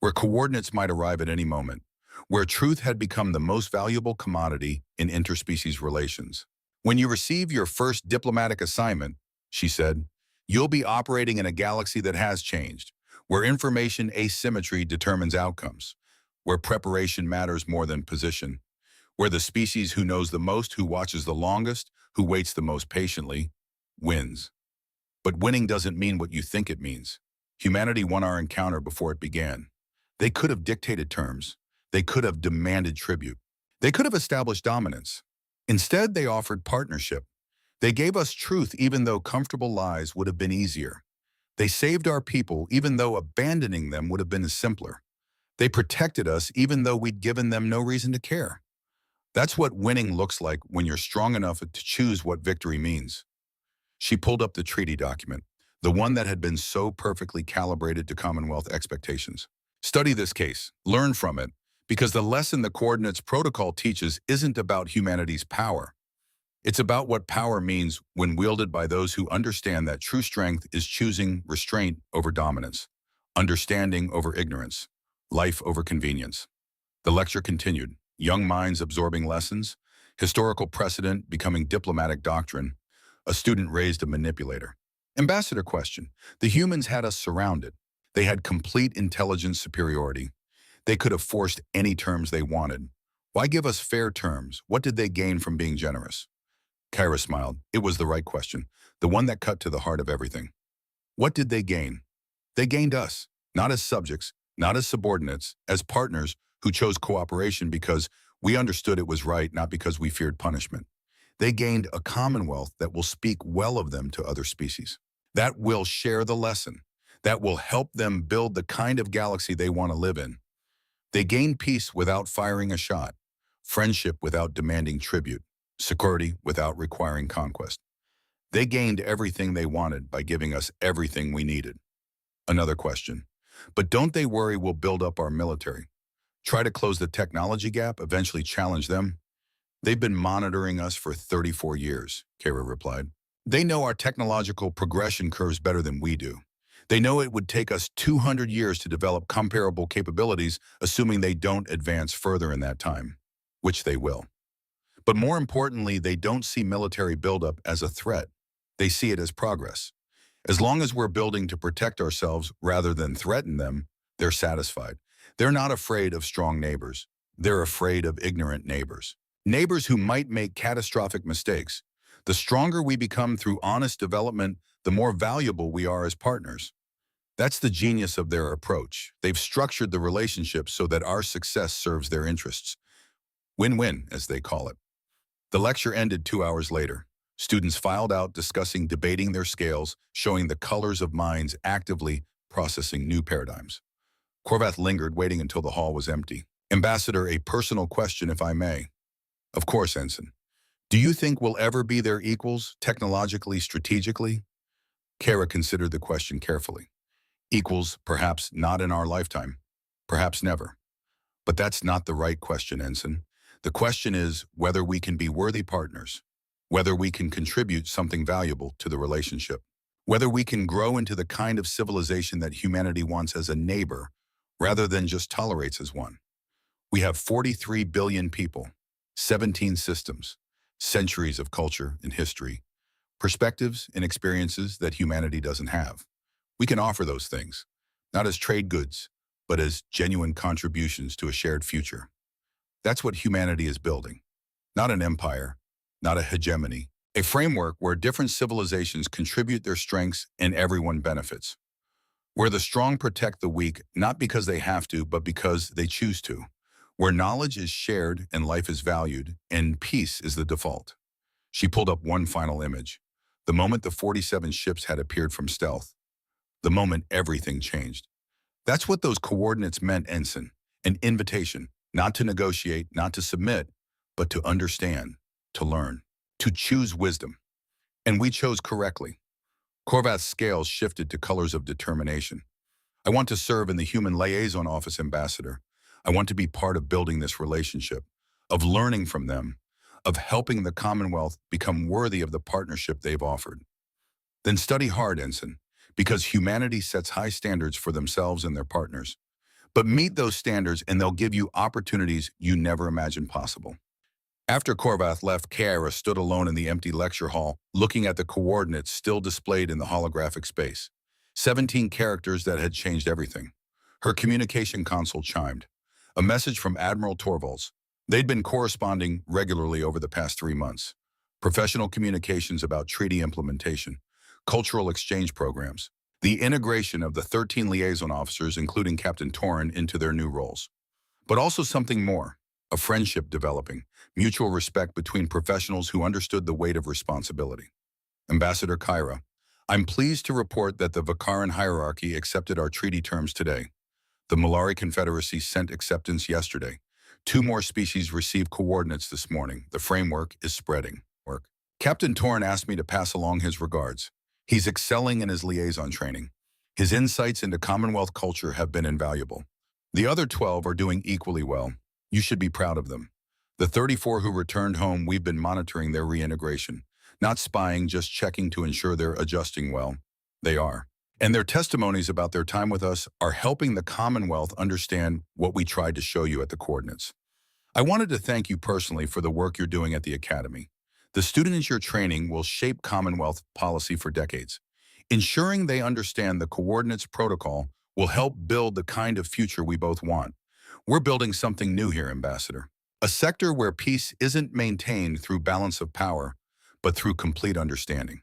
where coordinates might arrive at any moment, where truth had become the most valuable commodity in interspecies relations. When you receive your first diplomatic assignment, she said, you'll be operating in a galaxy that has changed, where information asymmetry determines outcomes, where preparation matters more than position, where the species who knows the most, who watches the longest, who waits the most patiently, wins. But winning doesn't mean what you think it means. Humanity won our encounter before it began. They could have dictated terms. They could have demanded tribute. They could have established dominance. Instead, they offered partnership. They gave us truth even though comfortable lies would have been easier. They saved our people even though abandoning them would have been simpler. They protected us even though we'd given them no reason to care. That's what winning looks like when you're strong enough to choose what victory means. She pulled up the treaty document, the one that had been so perfectly calibrated to Commonwealth expectations. Study this case, learn from it, because the lesson the Coordinates Protocol teaches isn't about humanity's power. It's about what power means when wielded by those who understand that true strength is choosing restraint over dominance, understanding over ignorance, life over convenience. The lecture continued, young minds absorbing lessons, historical precedent becoming diplomatic doctrine. A student raised a manipulator. Ambassador question, the humans had us surrounded. They had complete intelligence superiority. They could have forced any terms they wanted. Why give us fair terms? What did they gain from being generous? Kyra smiled. It was the right question, the one that cut to the heart of everything. What did they gain? They gained us, not as subjects, not as subordinates, as partners who chose cooperation because we understood it was right, not because we feared punishment. They gained a commonwealth that will speak well of them to other species, that will share the lesson, that will help them build the kind of galaxy they want to live in. They gained peace without firing a shot, friendship without demanding tribute, security without requiring conquest. They gained everything they wanted by giving us everything we needed. Another question. But don't they worry we'll build up our military? Try to close the technology gap, eventually challenge them? They've been monitoring us for 34 years, Kara replied. They know our technological progression curves better than we do. They know it would take us 200 years to develop comparable capabilities, assuming they don't advance further in that time, which they will. But more importantly, they don't see military buildup as a threat. They see it as progress. As long as we're building to protect ourselves rather than threaten them, they're satisfied. They're not afraid of strong neighbors. They're afraid of ignorant neighbors. Neighbors who might make catastrophic mistakes. The stronger we become through honest development, the more valuable we are as partners. That's the genius of their approach. They've structured the relationship so that our success serves their interests. Win-win, as they call it. The lecture ended 2 hours later. Students filed out discussing debating their scales, showing the colors of minds actively processing new paradigms. Corvath lingered, waiting until the hall was empty. Ambassador, a personal question, if I may. Of course, Ensign. Do you think we'll ever be their equals, technologically, strategically? Kara considered the question carefully. Equals, perhaps not in our lifetime. Perhaps never. But that's not the right question, Ensign. The question is whether we can be worthy partners, whether we can contribute something valuable to the relationship, whether we can grow into the kind of civilization that humanity wants as a neighbor rather than just tolerates as one. We have 43 billion people, 17 systems, centuries of culture and history, perspectives and experiences that humanity doesn't have. We can offer those things, not as trade goods, but as genuine contributions to a shared future. That's what humanity is building. Not an empire, not a hegemony, a framework where different civilizations contribute their strengths and everyone benefits. Where the strong protect the weak, not because they have to, but because they choose to. Where knowledge is shared and life is valued, and peace is the default. She pulled up one final image. The moment the 47 ships had appeared from stealth. The moment everything changed. That's what those coordinates meant, Ensign. An invitation, not to negotiate, not to submit, but to understand, to learn, to choose wisdom. And we chose correctly. Corvath's scales shifted to colors of determination. I want to serve in the Human Liaison Office, Ambassador. I want to be part of building this relationship, of learning from them, of helping the Commonwealth become worthy of the partnership they've offered. Then study hard, Ensign, because humanity sets high standards for themselves and their partners. But meet those standards and they'll give you opportunities you never imagined possible. After Corvath left, Kara stood alone in the empty lecture hall, looking at the coordinates still displayed in the holographic space. 17 characters that had changed everything. Her communication console chimed. A message from Admiral Torvalds. They'd been corresponding regularly over the past 3 months. Professional communications about treaty implementation, cultural exchange programs, the integration of the 13 liaison officers, including Captain Torrin, into their new roles. But also something more, a friendship developing, mutual respect between professionals who understood the weight of responsibility. Ambassador Kyra, I'm pleased to report that the Vakaran hierarchy accepted our treaty terms today. The Malari Confederacy sent acceptance yesterday. 2 more species received coordinates this morning. The framework is spreading. Captain Torrin asked me to pass along his regards. He's excelling in his liaison training. His insights into Commonwealth culture have been invaluable. The other 12 are doing equally well. You should be proud of them. The 34 who returned home, we've been monitoring their reintegration. Not spying, just checking to ensure they're adjusting well. They are. And their testimonies about their time with us are helping the Commonwealth understand what we tried to show you at the coordinates. I wanted to thank you personally for the work you're doing at the Academy. The students you're training will shape Commonwealth policy for decades. Ensuring they understand the coordinates protocol will help build the kind of future we both want. We're building something new here, Ambassador. A sector where peace isn't maintained through balance of power, but through complete understanding.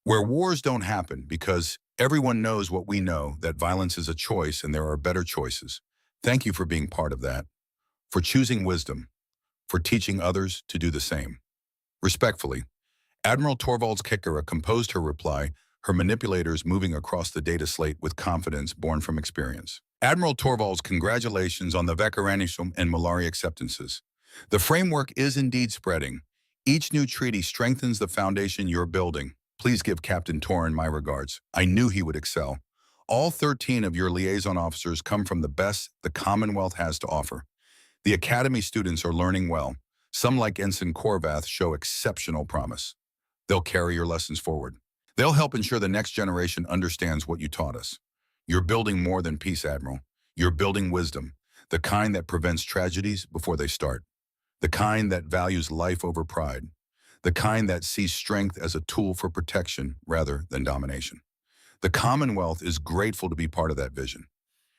Where wars don't happen because everyone knows what we know, that violence is a choice and there are better choices. Thank you for being part of that, for choosing wisdom, for teaching others to do the same. Respectfully, Admiral Torvalds Kikera composed her reply, her manipulators moving across the data slate with confidence born from experience. Admiral Torvalds, congratulations on the Vekaranism and Malari acceptances. The framework is indeed spreading. Each new treaty strengthens the foundation you're building. Please give Captain Torrin my regards. I knew he would excel. All 13 of your liaison officers come from the best the Commonwealth has to offer. The Academy students are learning well. Some, like Ensign Korvath, show exceptional promise. They'll carry your lessons forward. They'll help ensure the next generation understands what you taught us. You're building more than peace, Admiral. You're building wisdom, the kind that prevents tragedies before they start, the kind that values life over pride, the kind that sees strength as a tool for protection rather than domination. The Commonwealth is grateful to be part of that vision.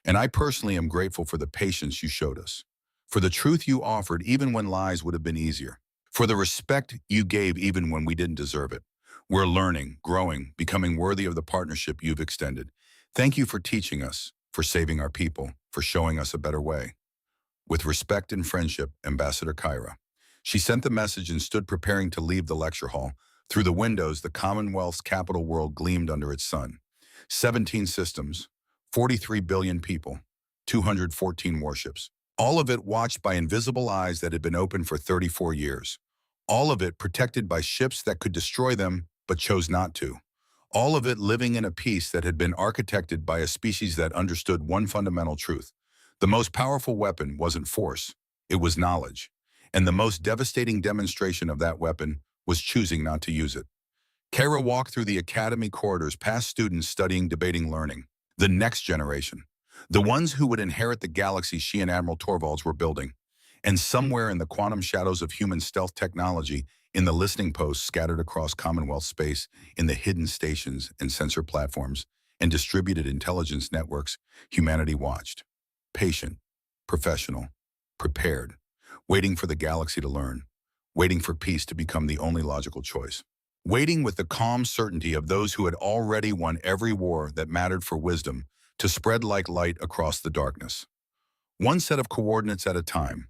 And I personally am grateful for the patience you showed us, for the truth you offered even when lies would have been easier, for the respect you gave even when we didn't deserve it. We're learning, growing, becoming worthy of the partnership you've extended. Thank you for teaching us, for saving our people, for showing us a better way. With respect and friendship, Ambassador Kyra. She sent the message and stood preparing to leave the lecture hall. Through the windows, the Commonwealth's capital world gleamed under its sun. 17 systems, 43 billion people, 214 warships. All of it watched by invisible eyes that had been open for 34 years. All of it protected by ships that could destroy them, but chose not to. All of it living in a peace that had been architected by a species that understood one fundamental truth. The most powerful weapon wasn't force, it was knowledge. And the most devastating demonstration of that weapon was choosing not to use it. Kara walked through the academy corridors past students studying, debating, learning. The next generation. The ones who would inherit the galaxy she and Admiral Torvalds were building. And somewhere in the quantum shadows of human stealth technology, in the listening posts scattered across Commonwealth space, in the hidden stations and sensor platforms, and distributed intelligence networks, humanity watched. Patient, professional, prepared, waiting for the galaxy to learn, waiting for peace to become the only logical choice. Waiting with the calm certainty of those who had already won every war that mattered for wisdom to spread like light across the darkness. One set of coordinates at a time,